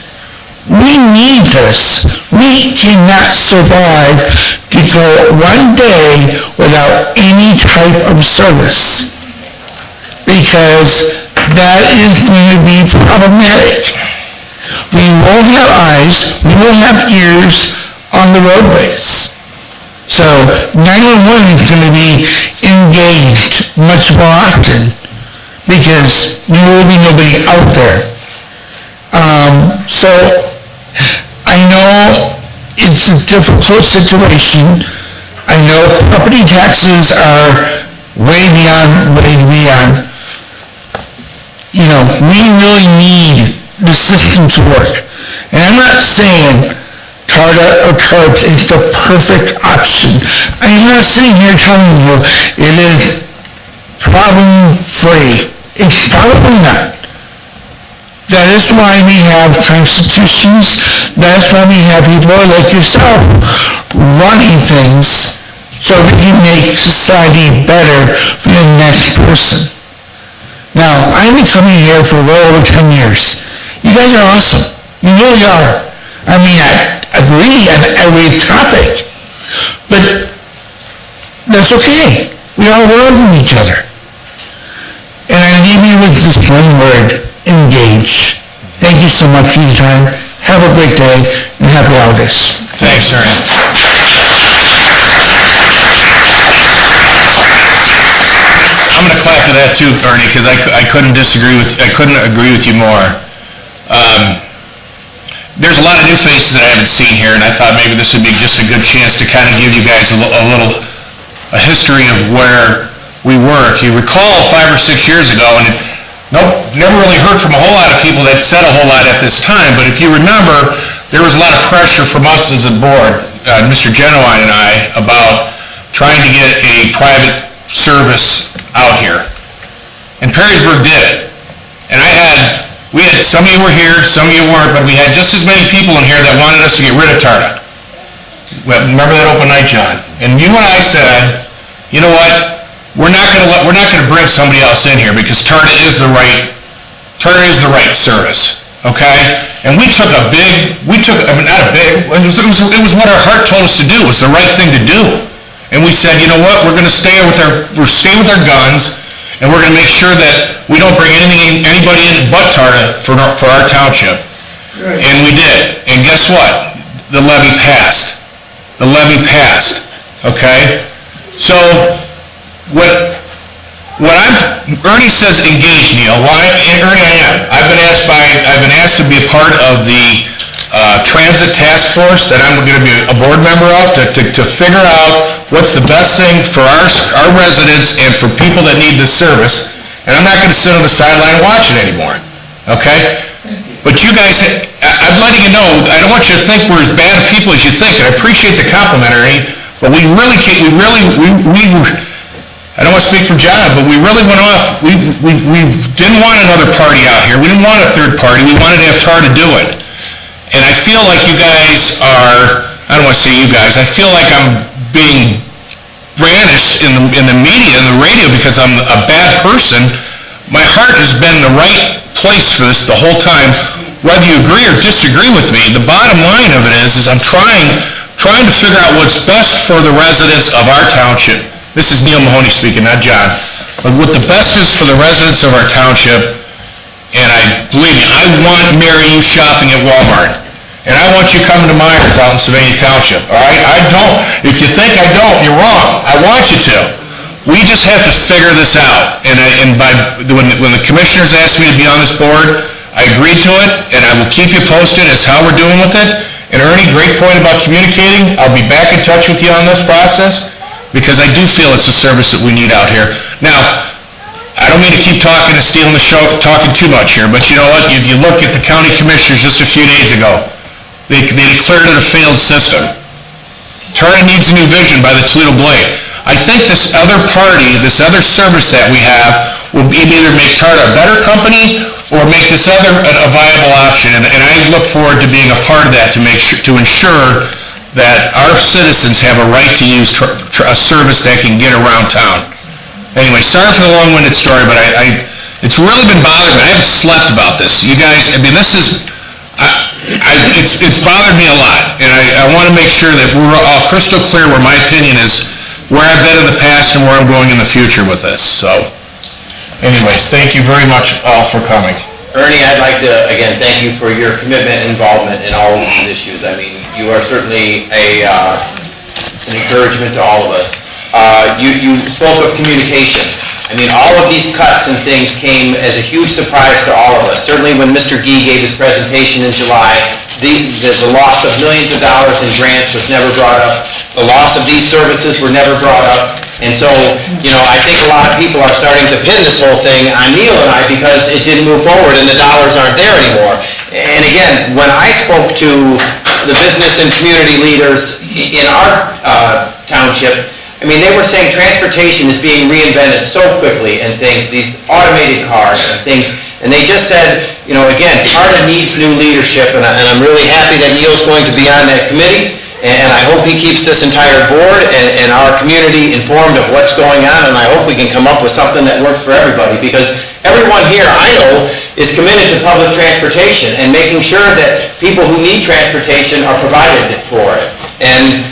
we need this. We cannot survive to go one day without any type of service, because that is going to be problematic. We won't have eyes, we won't have ears on the roadways. So 911 is going to be engaged much more often because there will be nobody out there. So I know it's a difficult situation. I know property taxes are way beyond. You know, we really need the system to work. And I'm not saying TARDA or TARPS is the perfect option. I'm not sitting here telling you it is problem-free. It's probably not. That is why we have constitutions. That is why we have people like yourself running things so we can make society better for the next person. Now, I've been coming here for well over 10 years. You guys are awesome. You really are. I mean, I agree on every topic. But that's okay. We all learn from each other. And I leave you with this one word, engage. Thank you so much for your time. Have a great day and happy holidays.
Thanks, Ernie. I'm going to clap to that too, Ernie, because I couldn't agree with you more. There's a lot of new faces that I haven't seen here, and I thought maybe this would be just a good chance to kind of give you guys a history of where we were. If you recall, 5 or 6 years ago, and never really heard from a whole lot of people that said a whole lot at this time, but if you remember, there was a lot of pressure from us as a board, Mr. Genowine and I, about trying to get a private service out here. And Perrysburg did it. And we had, some of you were here, some of you weren't, but we had just as many people in here that wanted us to get rid of TARDA. Remember that open night, John? And you and I said, you know what? We're not going to bring somebody else in here because TARDA is the right service, okay? And it was what our heart told us to do. It was the right thing to do. And we said, you know what? We're going to stay with our guns, and we're going to make sure that we don't bring anybody in but TARDA for our township. Right. And we did. And guess what? The levy passed. Okay? So, Ernie says engage, Neil. Well, Ernie, I am. I've been asked to be a part of the transit task force that I'm going to be a board member of to figure out what's the best thing for our residents and for people that need this service. And I'm not going to sit on the sideline and watch it anymore. Okay? But you guys, I'm letting you know, I don't want you to think we're as bad of people as you think, and I appreciate the compliment, Ernie, but I don't want to speak for John, but we really went off. We didn't want another party out here. We didn't want a third party. We wanted to have TARDA do it. And I feel like you guys are, I don't want to say you guys, I feel like I'm being brandished in the media, in the radio, because I'm a bad person. My heart has been in the right place for this the whole time, whether you agree or disagree with me. The bottom line of it is I'm trying to figure out what's best for the residents of our township. This is Neil Mahoney speaking, not John. But what the best is for the residents of our township, and believe me, I want Mary you shopping at Walmart. And I want you coming to Myers out in Sylvania Township, all right? I don't. If you think I don't, you're wrong. I want you to. We just have to figure this out. And when the commissioners asked me to be on this board, I agreed to it, and I will keep you posted as how we're doing with it. And Ernie, great point about communicating. I'll be back in touch with you on this process, because I do feel it's a service that we need out here. Now, I don't mean to keep talking and stealing the show, talking too much here, but you know what? If you look at the county commissioners just a few days ago, they declared it a failed system. TARDA needs a new vision by the Toledo Blade. I think this other party, this other service that we have, will either make TARDA a better company or make this other a viable option. And I look forward to being a part of that to ensure that our citizens have a right to use a service that can get around town. Anyway, sorry for the long-winded story, but it's really been bothering me. I haven't slept about this. You guys, I mean, this is, it's bothered me a lot, and I want to make sure that we're all crystal clear where my opinion is, where I've been in the past and where I'm going in the future with this. So, anyways, thank you very much all for coming.
Ernie, I'd like to, again, thank you for your commitment and involvement in all of these issues. I mean, you are certainly an encouragement to all of us. You spoke of communication. I mean, all of these cuts and things came as a huge surprise to all of us. Certainly when Mr. Gee gave his presentation in July, the loss of millions of dollars in grants was never brought up. The loss of these services were never brought up. And so, I think a lot of people are starting to pin this whole thing on Neil and I because it didn't move forward and the dollars aren't there anymore. And again, when I spoke to the business and community leaders in our township, I mean, they were saying transportation is being reinvented so quickly and things, these automated cars and things, and they just said, again, TARDA needs new leadership, and I'm really happy that Neil's going to be on that committee, and I hope he keeps this entire board and our community informed of what's going on, and I hope we can come up with something that works for everybody, because everyone here, I know, is committed to public transportation and making sure that people who need transportation are provided for it. And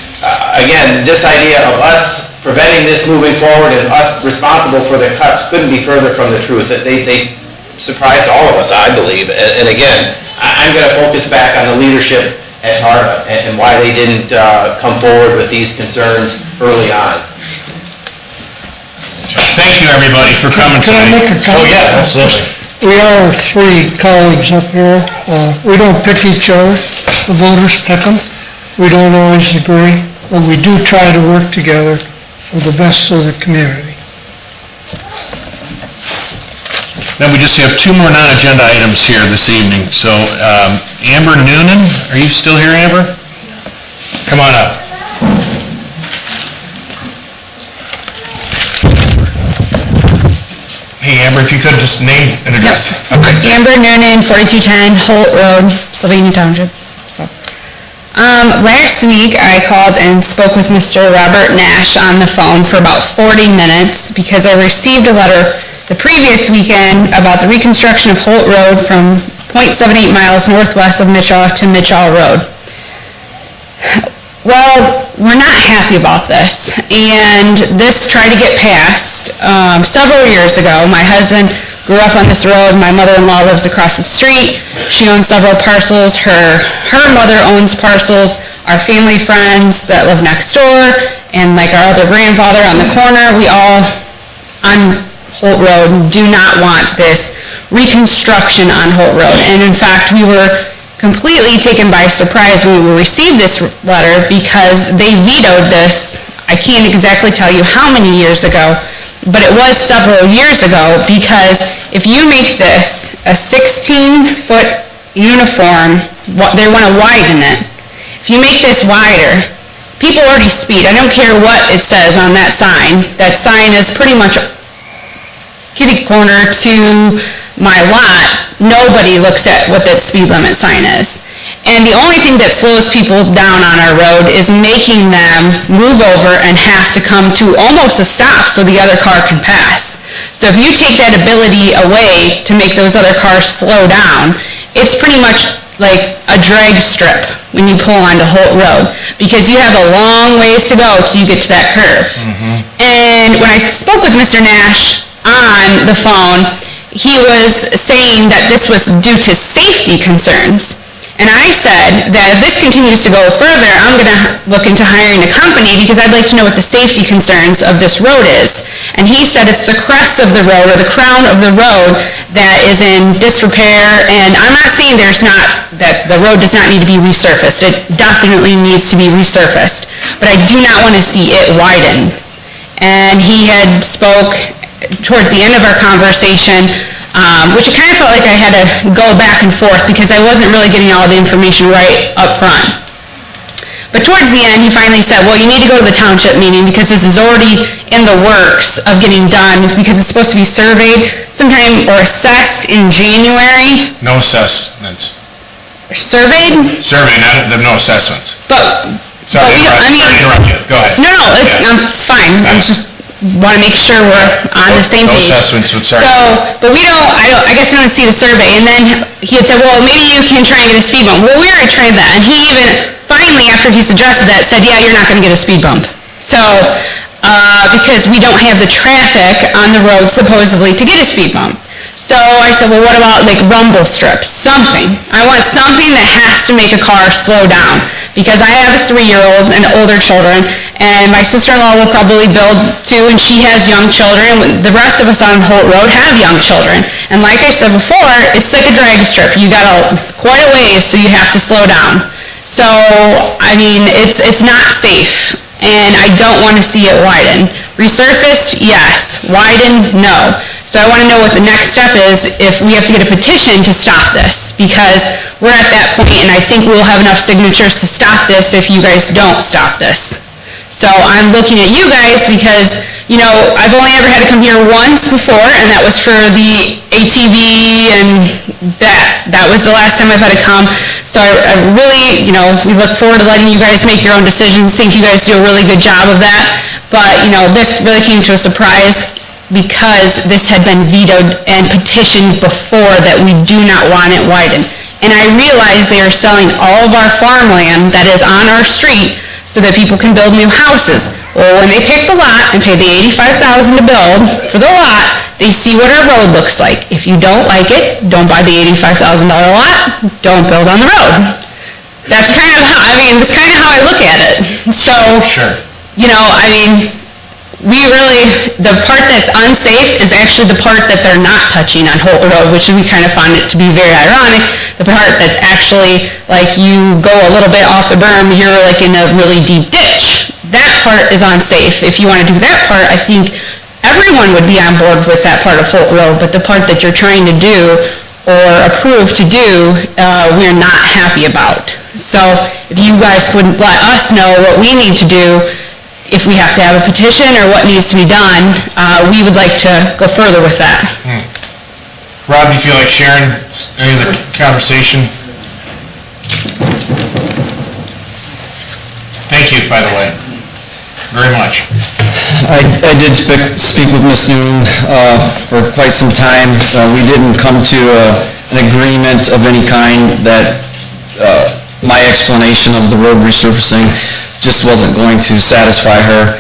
again, this idea of us preventing this moving forward and us responsible for the cuts couldn't be further from the truth. They surprised all of us, I believe. And again, I'm going to focus back on the leadership at TARDA and why they didn't come forward with these concerns early on.
Thank you, everybody, for coming
Can I
tonight.
make a comment?
Oh, yeah, absolutely.
We are three colleagues up here. We don't pick each other. The voters pick them. We don't always agree, but we do try to work together for the best of the community.
Then we just have two more non-agenda items here this evening. So, Amber Noonan, are you still here, Amber? Come on up. Hey, Amber, if you could just name and address. Okay.
Amber Noonan, 4210 Holt Road, Sylvania Township. Last week, I called and spoke with Mr. Robert Nash on the phone for about 40 minutes because I received a letter the previous weekend about the reconstruction of Holt Road from .78 miles northwest of Mitchell to Mitchell Road. Well, we're not happy about this, and this tried to get passed several years ago. My husband grew up on this road. My mother-in-law lives across the street. She owns several parcels. Her mother owns parcels. Our family friends that live next door, and like our other grandfather on the corner, we all on Holt Road do not want this reconstruction on Holt Road. And in fact, we were completely taken by surprise when we received this letter because they vetoed this. I can't exactly tell you how many years ago, but it was several years ago, because if you make this a 16-foot uniform, they want to widen it. If you make this wider, people already speed. I don't care what it says on that sign. That sign is pretty much kitty corner to my lot. Nobody looks at what that speed limit sign is. And the only thing that slows people down on our road is making them move over and have to come to almost a stop so the other car can pass. So if you take that ability away to make those other cars slow down, it's pretty much like a drag strip when you pull onto Holt Road, because you have a long ways to go till you get to that curve. And when I spoke with Mr. Nash on the phone, he was saying that this was due to safety concerns. And I said that if this continues to go further, I'm going to look into hiring a company because I'd like to know what the safety concerns of this road is. And he said it's the crest of the road, or the crown of the road, that is in disrepair. And I'm not saying that the road does not need to be resurfaced. It definitely needs to be resurfaced. But I do not want to see it widened. And he had spoke towards the end of our conversation, which it kind of felt like I had to go back and forth because I wasn't really getting all the information right up front. But towards the end, he finally said, well, you need to go to the township meeting because this is already in the works of getting done, because it's supposed to be surveyed sometime or assessed in January.
No assessments.
Surveyed?
Survey, no assessments. Sorry to interrupt you. Go ahead.
No, it's fine. I just want to make sure we're on the same page.
No assessments would start.
But I guess we don't see the survey. And then he had said, well, maybe you can try and get a speed bump. Well, we already tried that. And he even, finally, after he suggested that, said, yeah, you're not going to get a speed bump. So, because we don't have the traffic on the road supposedly to get a speed bump. So I said, well, what about like rumble strips? Something. I want something that has to make a car slow down, because I have a 3-year-old and older children, and my sister-in-law will probably build too, and she has young children. The rest of us on Holt Road have young children. And like I said before, it's like a drag strip. You got quite a ways, so you have to slow down. So, I mean, it's not safe, and I don't want to see it widen. Resurfaced, yes. Widen, no. So I want to know what the next step is if we have to get a petition to stop this, because we're at that point, and I think we'll have enough signatures to stop this if you guys don't stop this. So I'm looking at you guys because, you know, I've only ever had to come here once before, and that was for the ATV, and that was the last time I've had to come. So I really, you know, we look forward to letting you guys make your own decisions. Think you guys do a really good job of that. But, you know, this really came to a surprise because this had been vetoed and petitioned before that we do not want it widened. And I realize they are selling all of our farmland that is on our street so that people can build new houses. Well, when they pick the lot and pay the $85,000 to build for the lot, they see what our road looks like. If you don't like it, don't buy the $85,000 lot, don't build on the road. That's kind of how, that's kind of how I look at it. So,
Sure.
you know, the part that's unsafe is actually the part that they're not touching on Holt Road, which we kind of found it to be very ironic. The part that's actually, like, you go a little bit off the berm, you're like in a really deep ditch. That part is unsafe. If you want to do that part, I think everyone would be on board with that part of Holt Road, but the part that you're trying to do or approve to do, we're not happy about. So if you guys would let us know what we need to do, if we have to have a petition or what needs to be done, we would like to go further with that.
Rob, you feel like sharing any of the conversation? Thank you, by the way, very much.
I did speak with Ms. Newton for quite some time. We didn't come to an agreement of any kind that my explanation of the road resurfacing just wasn't going to satisfy her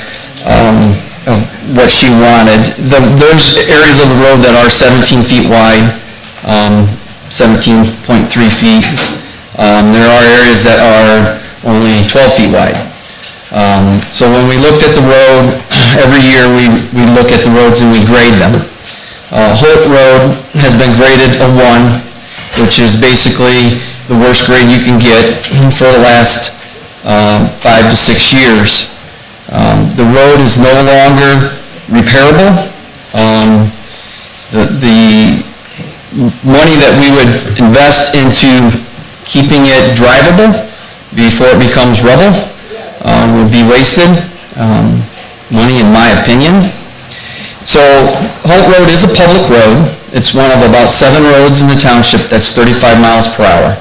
of what she wanted. There's areas of the road that are 17 feet wide, 17.3 feet. There are areas that are only 12 feet wide. So when we looked at the road, every year we look at the roads and we grade them. Holt Road has been graded a 1, which is basically the worst grade you can get for the last 5 to 6 years. The road is no longer repairable. The money that we would invest into keeping it drivable before it becomes rubble would be wasted money, in my opinion. So Holt Road is a public road. It's one of about 7 roads in the township that's 35 miles per hour.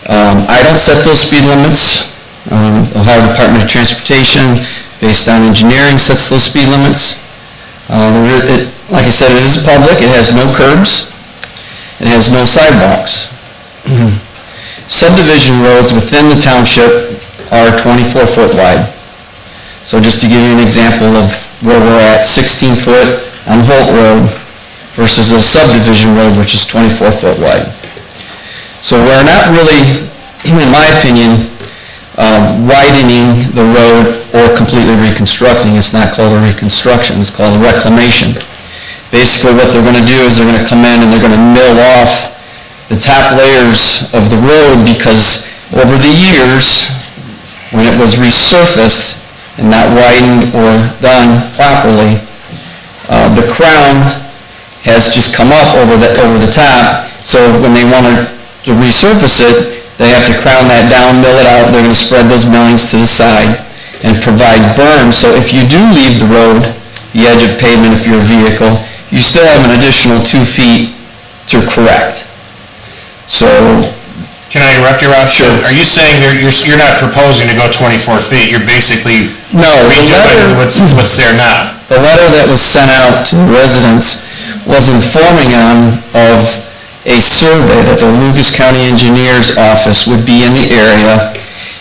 I don't set those speed limits. The Ohio Department of Transportation, based on engineering, sets those speed limits. Like I said, it is public. It has no curbs. It has no sidewalks. Subdivision roads within the township are 24 foot wide. So just to give you an example of where we're at, 16 foot on Holt Road versus a subdivision road, which is 24 foot wide. So we're not really, in my opinion, widening the road or completely reconstructing. It's not called a reconstruction, it's called a reclamation. Basically what they're going to do is they're going to come in and they're going to mill off the top layers of the road, because over the years, when it was resurfaced and not widened or done properly, the crown has just come up over the top. So when they want to resurface it, they have to crown that down, mill it out. They're going to spread those millings to the side and provide berms. So if you do leave the road, the edge of pavement, if you're a vehicle, you still have an additional 2 feet to correct. So,
can I interrupt you, Rob?
Sure.
Are you saying you're not proposing to go 24 feet? You're basically redoing what's there now?
The letter that was sent out to the residents was informing them of a survey that the Lucas County Engineer's Office would be in the area.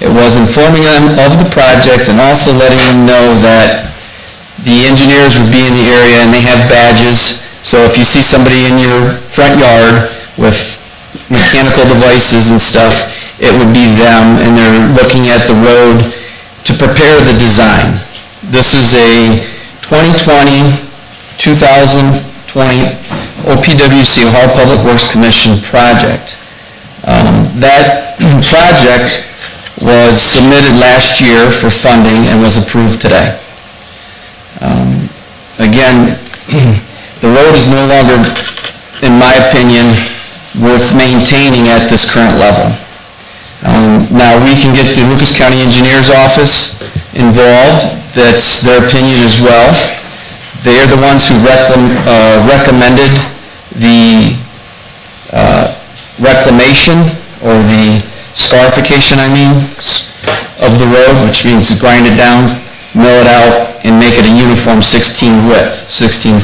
It was informing them of the project and also letting them know that the engineers would be in the area and they have badges. So if you see somebody in your front yard with mechanical devices and stuff, it would be them, and they're looking at the road to prepare the design. This is a 2020 OPWC, Ohio Public Works Commission project. That project was submitted last year for funding and was approved today. Again, the road is no longer, in my opinion, worth maintaining at this current level. Now, we can get the Lucas County Engineer's Office involved. That's their opinion as well. They are the ones who recommended the reclamation, or the scarification, of the road, which means to grind it down, mill it out, and make it a uniform 16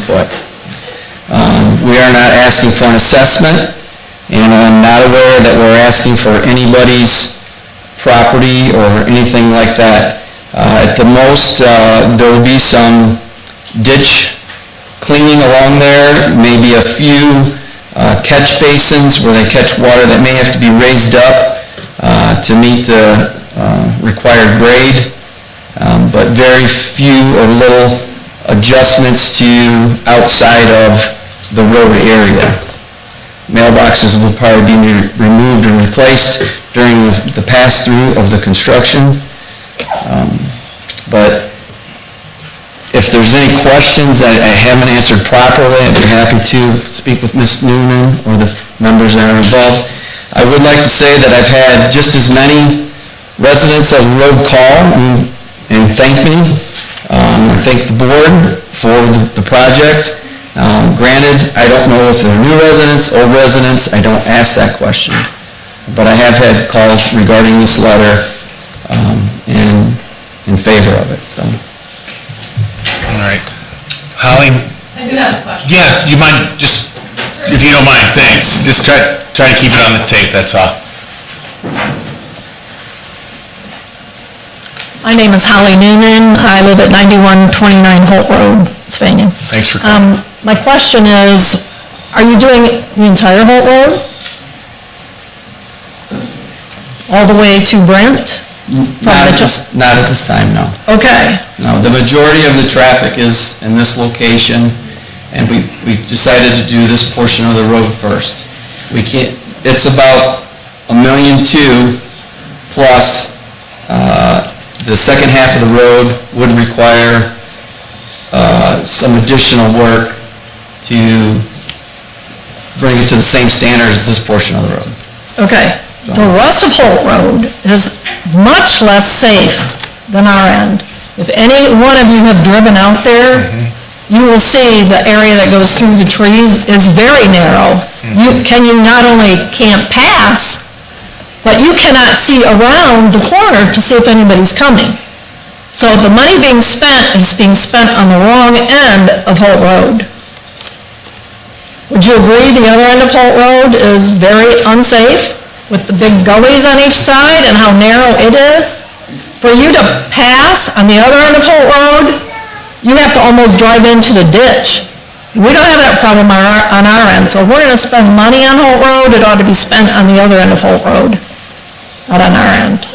foot. We are not asking for an assessment, and I'm not aware that we're asking for anybody's property or anything like that. At the most, there will be some ditch cleaning along there, maybe a few catch basins where they catch water that may have to be raised up to meet the required grade, but very few or little adjustments to outside of the road area. Mailboxes will probably be removed and replaced during the pass-through of the construction. But if there's any questions that I haven't answered properly, I'd be happy to speak with Ms. Noonan or the members that are involved. I would like to say that I've had just as many residents of the road call and thank me. I thank the board for the project. Granted, I don't know if they're new residents, old residents, I don't ask that question. But I have had calls regarding this letter in favor of it, so.
All right. Holly?
I do have a question.
Yeah, you mind, just, if you don't mind, thanks. Just try to keep it on the tape, that's all.
My name is Holly Newman. I live at 9129 Holt Road, Pennsylvania.
Thanks for coming.
My question is, are you doing the entire Holt Road? All the way to Brent?
Not at this time, no.
Okay.
No, the majority of the traffic is in this location, and we decided to do this portion of the road first. We can't, it's about $1.2 million plus. The second half of the road would require some additional work to bring it to the same standard as this portion of the road.
Okay. The rest of Holt Road is much less safe than our end. If any one of you have driven out there, you will see the area that goes through the trees is very narrow. You not only can't pass, but you cannot see around the corner to see if anybody's coming. So the money being spent is being spent on the wrong end of Holt Road. Would you agree the other end of Holt Road is very unsafe with the big gullies on each side and how narrow it is? For you to pass on the other end of Holt Road, you have to almost drive into the ditch. We don't have that problem on our end, so if we're gonna spend money on Holt Road, it ought to be spent on the other end of Holt Road, not on our end.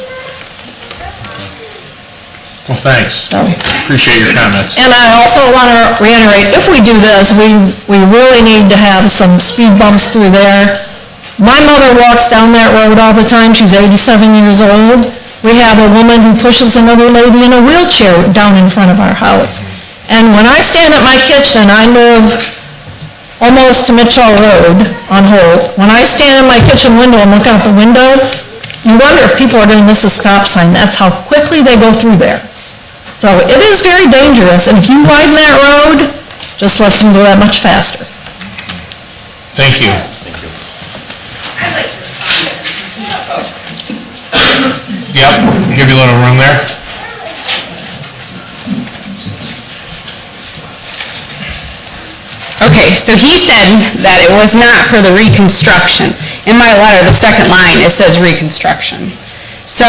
Well, thanks.
So.
Appreciate your comments.
And I also want to reiterate, if we do this, we really need to have some speed bumps through there. My mother walks down that road all the time. She's 87 years old. We have a woman who pushes another lady in a wheelchair down in front of our house. And when I stand at my kitchen, I live almost to Mitchell Road on Holt. When I stand in my kitchen window and look out the window, you wonder if people are going to miss a stop sign. That's how quickly they go through there. So it is very dangerous, and if you widen that road, just let them go that much faster.
Thank you.
I'd like to respond.
Yep, give you a little room there.
Okay, so he said that it was not for the reconstruction. In my letter, the second line, it says reconstruction. So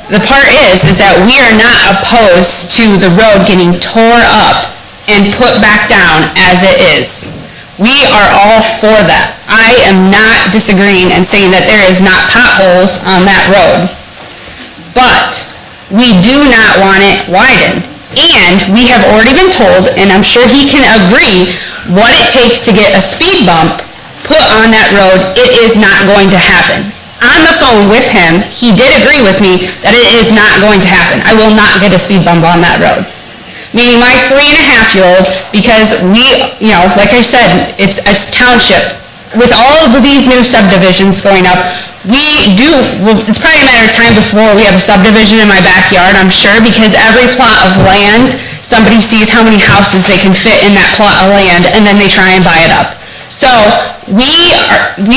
the part is that we are not opposed to the road getting tore up and put back down as it is. We are all for that. I am not disagreeing and saying that there is not potholes on that road. But We do not want it widened. And we have already been told, and I'm sure he can agree, what it takes to get a speed bump put on that road, it is not going to happen. On the phone with him, he did agree with me that it is not going to happen. I will not get a speed bump on that road. Meaning my 3.5-year-old, because we, like I said, it's township. With all of these new subdivisions going up, it's probably a matter of time before we have a subdivision in my backyard, I'm sure, because every plot of land, somebody sees how many houses they can fit in that plot of land, and then they try and buy it up. So we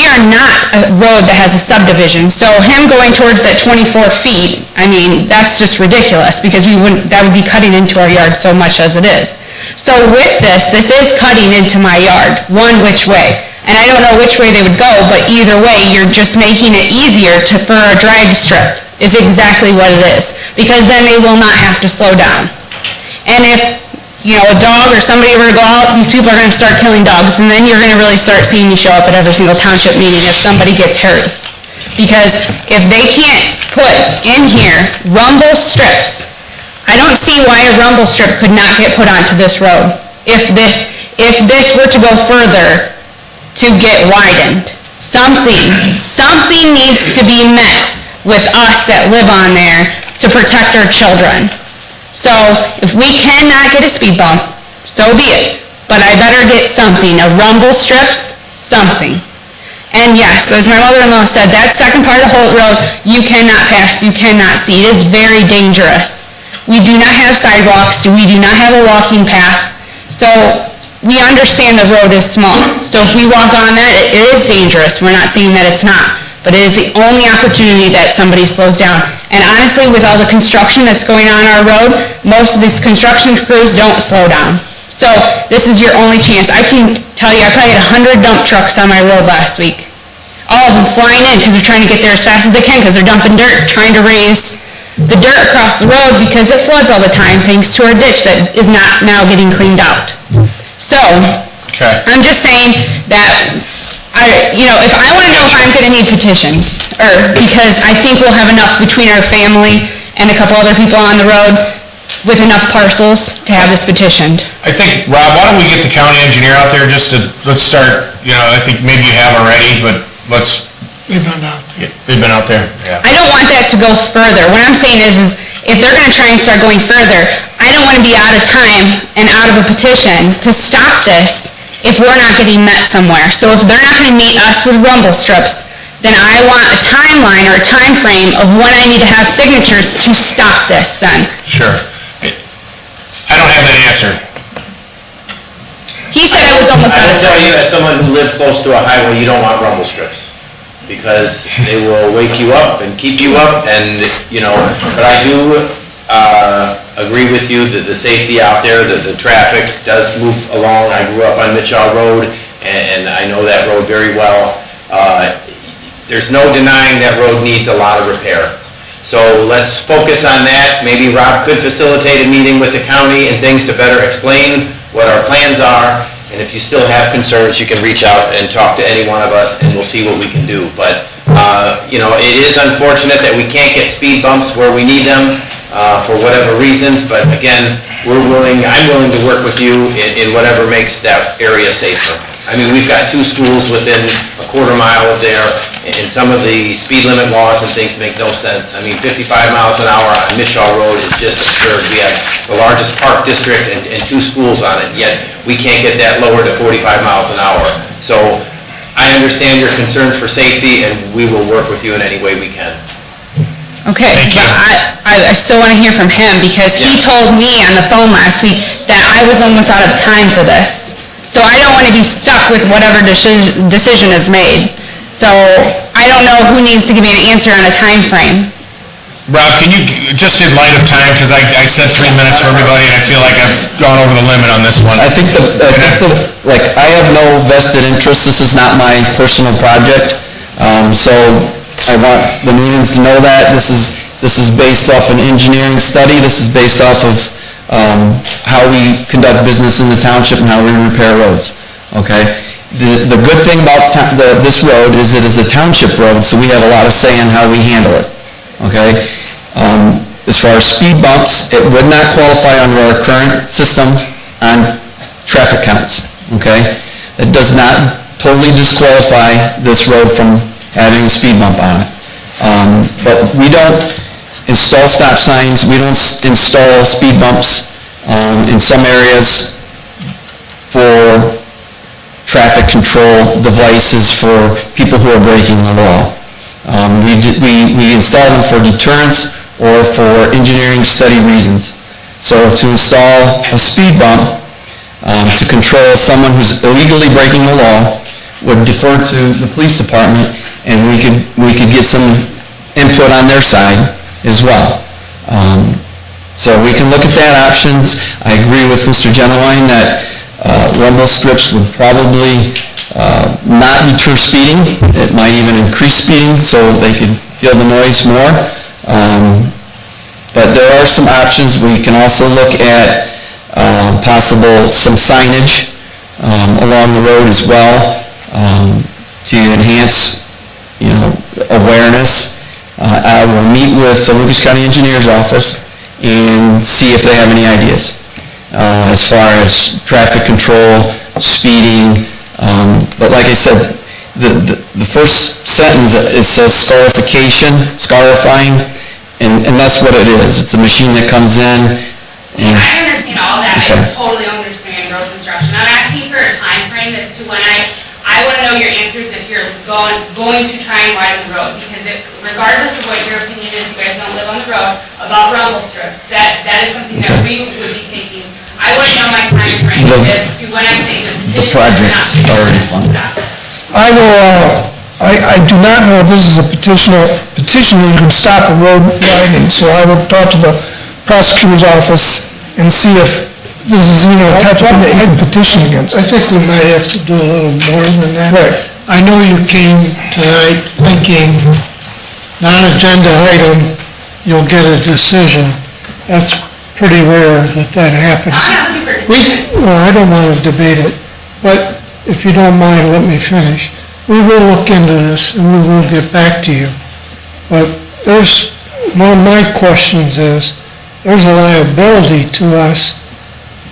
are not a road that has a subdivision, so him going towards that 24 feet, I mean, that's just ridiculous, because that would be cutting into our yard so much as it is. So with this is cutting into my yard, one which way. And I don't know which way they would go, but either way, you're just making it easier for a drag strip, is exactly what it is. Because then they will not have to slow down. And if, a dog or somebody were to go out, these people are going to start killing dogs, and then you're going to really start seeing me show up at every single township meeting if somebody gets hurt. Because if they can't put in here rumble strips, I don't see why a rumble strip could not get put onto this road. If this were to go further to get widened, something needs to be met with us that live on there to protect our children. So if we cannot get a speed bump, so be it. But I better get something, a rumble strips, something. And yes, as my mother-in-law said, that second part of Holt Road, you cannot pass, you cannot see. It is very dangerous. We do not have sidewalks, we do not have a walking path. So we understand the road is small. So if we walk on that, it is dangerous. We're not saying that it's not. But it is the only opportunity that somebody slows down. And honestly, with all the construction that's going on our road, most of these construction crews don't slow down. So this is your only chance. I can tell you, I probably had 100 dump trucks on my road last week. All of them flying in because they're trying to get there as fast as they can because they're dumping dirt, trying to raise the dirt across the road because it floods all the time thanks to our ditch that is not now getting cleaned out. So, I'm just saying that, if I want to know if I'm going to need petitions, because I think we'll have enough between our family and a couple other people on the road with enough parcels to have this petitioned.
I think, Rob, why don't we get the county engineer out there let's start, I think maybe you have already, but let's...
They've been out there.
They've been out there, yeah.
I don't want that to go further. What I'm saying is if they're going to try and start going further, I don't want to be out of time and out of a petition to stop this if we're not getting met somewhere. So if they're not going to meet us with rumble strips, then I want a timeline or a time frame of when I need to have signatures to stop this then.
Sure. I don't have that answer.
He said I was almost
I
out
will
of
tell
time.
you, as someone who lives close to a highway, you don't want rumble strips. Because they will wake you up and keep you up and, but I do agree with you that the safety out there, the traffic does move along. I grew up on Mitchell Road and I know that road very well. There's no denying that road needs a lot of repair. So let's focus on that. Maybe Rob could facilitate a meeting with the county and things to better explain what our plans are. And if you still have concerns, you can reach out and talk to any one of us, and we'll see what we can do. But, it is unfortunate that we can't get speed bumps where we need them for whatever reasons. But again, I'm willing to work with you in whatever makes that area safer. I mean, we've got 2 schools within a quarter mile of there, and some of the speed limit laws and things make no sense. I mean, 55 miles an hour on Mitchell Road is just absurd. We have the largest park district and 2 schools on it, yet we can't get that lower to 45 miles an hour. So I understand your concerns for safety, and we will work with you in any way we can.
Okay, but I still want to hear from him because he told me on the phone last week that I was almost out of time for this. So I don't want to be stuck with whatever decision is made. So I don't know who needs to give me an answer on a time frame.
Rob, can you, just in light of time, because I said 3 minutes for everybody, and I feel like I've gone over the limit on this one.
I think I have no vested interest, this is not my personal project, so I want the meetings to know that. This is based off an engineering study, this is based off of how we conduct business in the township and how we repair roads, okay? The good thing about this road is it is a township road, so we have a lot of say in how we handle it, okay? as far as speed bumps, it would not qualify under our current system on traffic counts, okay? It does not totally disqualify this road from having a speed bump on it. But we don't install stop signs, we don't install speed bumps in some areas for traffic control devices for people who are breaking the law. We install them for deterrence or for engineering study reasons. So to install a speed bump to control someone who's illegally breaking the law would defer to the police department, and we could get some input on their side as well. So we can look at that options. I agree with Mr. Genowine that rumble strips would probably not deter speeding. It might even increase speeding so they could feel the noise more. But there are some options. We can also look at possible some signage along the road as well to enhance, awareness. I will meet with the Lucas County Engineer's Office and see if they have any ideas as far as traffic control, speeding. But like I said, the first sentence, it says scarifying, and that's what it is. It's a machine that comes in.
And I understand all that. I totally understand road construction. I'm asking for a time frame as to when I want to know your answers if you're going to try and widen the road, because regardless of what your opinion is, you guys don't live on the road, about rumble strips, that is something that we would be taking. I want to know my time frame as to when I think the
project's already funded.
I do not know if this is a petition where you can stop a road widening, so I will talk to the prosecutor's office and see if this is, a type of thing that you can petition against.
I think we might have to do a little more than that.
Right.
I know you came tonight thinking non-agenda item, you'll get a decision. That's pretty rare that happens.
I'm not looking for a decision.
Well, I don't want to debate it, but if you don't mind, let me finish. We will look into this and we will get back to you. But one of my questions is, there's a liability to us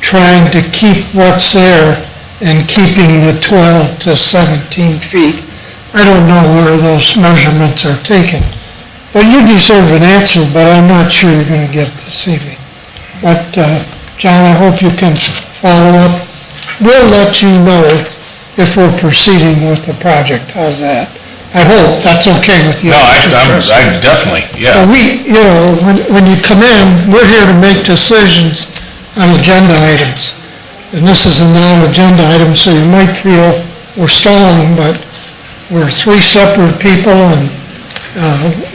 trying to keep what's there and keeping the 12 to 17 feet. I don't know where those measurements are taken. But you deserve an answer, but I'm not sure you're going to get this evening. But, John, I hope you can follow up. We'll let you know if we're proceeding with the project. How's that? I hope that's okay with you.
No, I definitely, yeah.
When you come in, we're here to make decisions on agenda items. And this is a non-agenda item, so you might feel we're stalling, but we're three separate people, and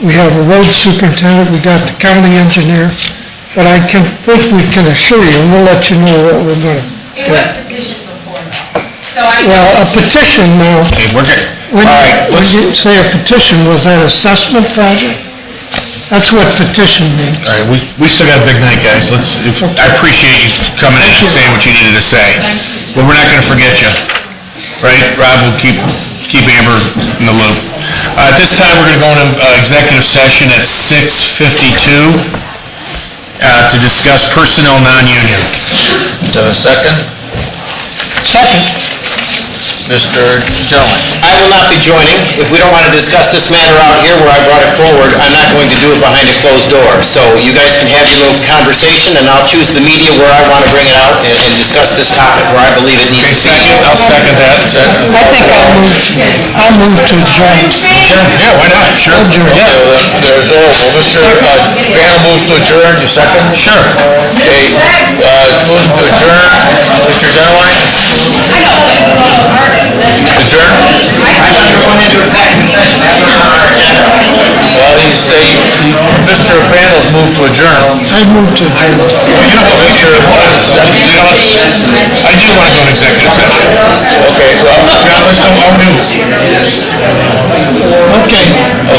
we have a road superintendent, we got the county engineer, but I think we can assure you, and we'll let you know what we're going to do.
It was petitioned before, though.
Well, a petition now.
Okay, we're good.
When
All right,
you say a petition, was that assessment project? That's what petition means.
All right, we still got a big night, guys. I appreciate you coming in and saying what you needed to say. But we're not gonna forget you, right? Rob will keep Amber in the loop. At this time, we're gonna go into executive session at 6:52 to discuss personnel non-union.
Is there a second?
Second.
Mr. Genowine.
I will not be joining. If we don't want to discuss this matter out here where I brought it forward, I'm not going to do it behind a closed door. So you guys can have your little conversation, and I'll choose the media where I want to bring it out and discuss this topic where I believe it needs to be.
I'll second that.
I think I'll move to adjourn.
Yeah, why not? Sure.
Yeah, Mr. Banner moves to adjourn, you second?
Sure.
Okay, moves to adjourn, Mr. Genowine? Adjourn?
I thought you were going into executive session. That's not on our agenda.
Well, Mr. Banner's moved to adjourn.
I move to adjourn.
I do want to go to executive session.
Okay, well,
Now, let's go, I'll do.
Okay.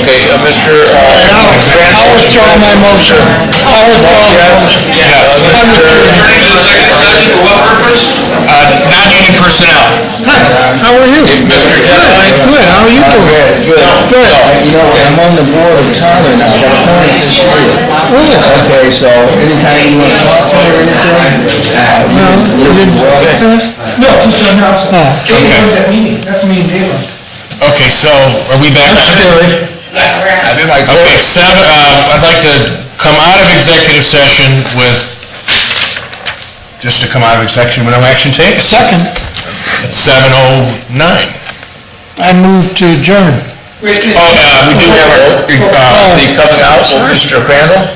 okay, Mr.
I'll withdraw my motion. I'll withdraw my motion.
Yes.
For what purpose?
Non-union personnel.
How are you?
Mr. Caroline?
Good, how are you doing? Good.
You know, I'm on the board of Tyler now, I got appointed this year. Okay, so anytime you want to talk to me or anything,
No, just to announce it.
Okay.
meeting, that's a meeting, David.
Okay, so are we back on it? Okay, I'd like to come out of executive session with, just to come out of executive with no action taken.
Second,
It's 7:09.
I move to adjourn.
We do have
The coming out, Mr. Crandall,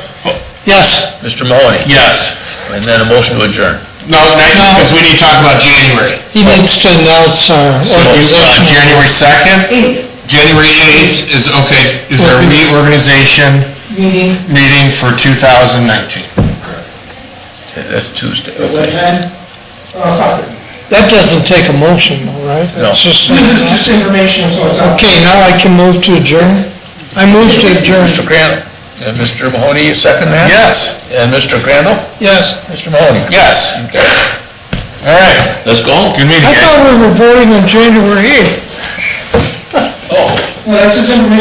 Yes.
Mr. Mahoney,
yes.
and then a motion to adjourn.
No, because we need to talk about January.
He needs to announce our
So,
organization.
January 2nd? January 8th is, okay, is our reorganization meeting for 2019.
That's Tuesday, okay.
That doesn't take a motion though, right?
No.
This is just information, so it's... Okay, now I can move to adjourn? I move to adjourn.
Mr. Crandall, and Mr. Mahoney, you second that?
Yes.
And Mr. Crandall?
Yes.
Mr. Mahoney?
Yes.
Okay.
All right.
Let's go.
Good meeting,
I
guys.
thought we were voting on January 8th.
Oh.
Well, that's just information.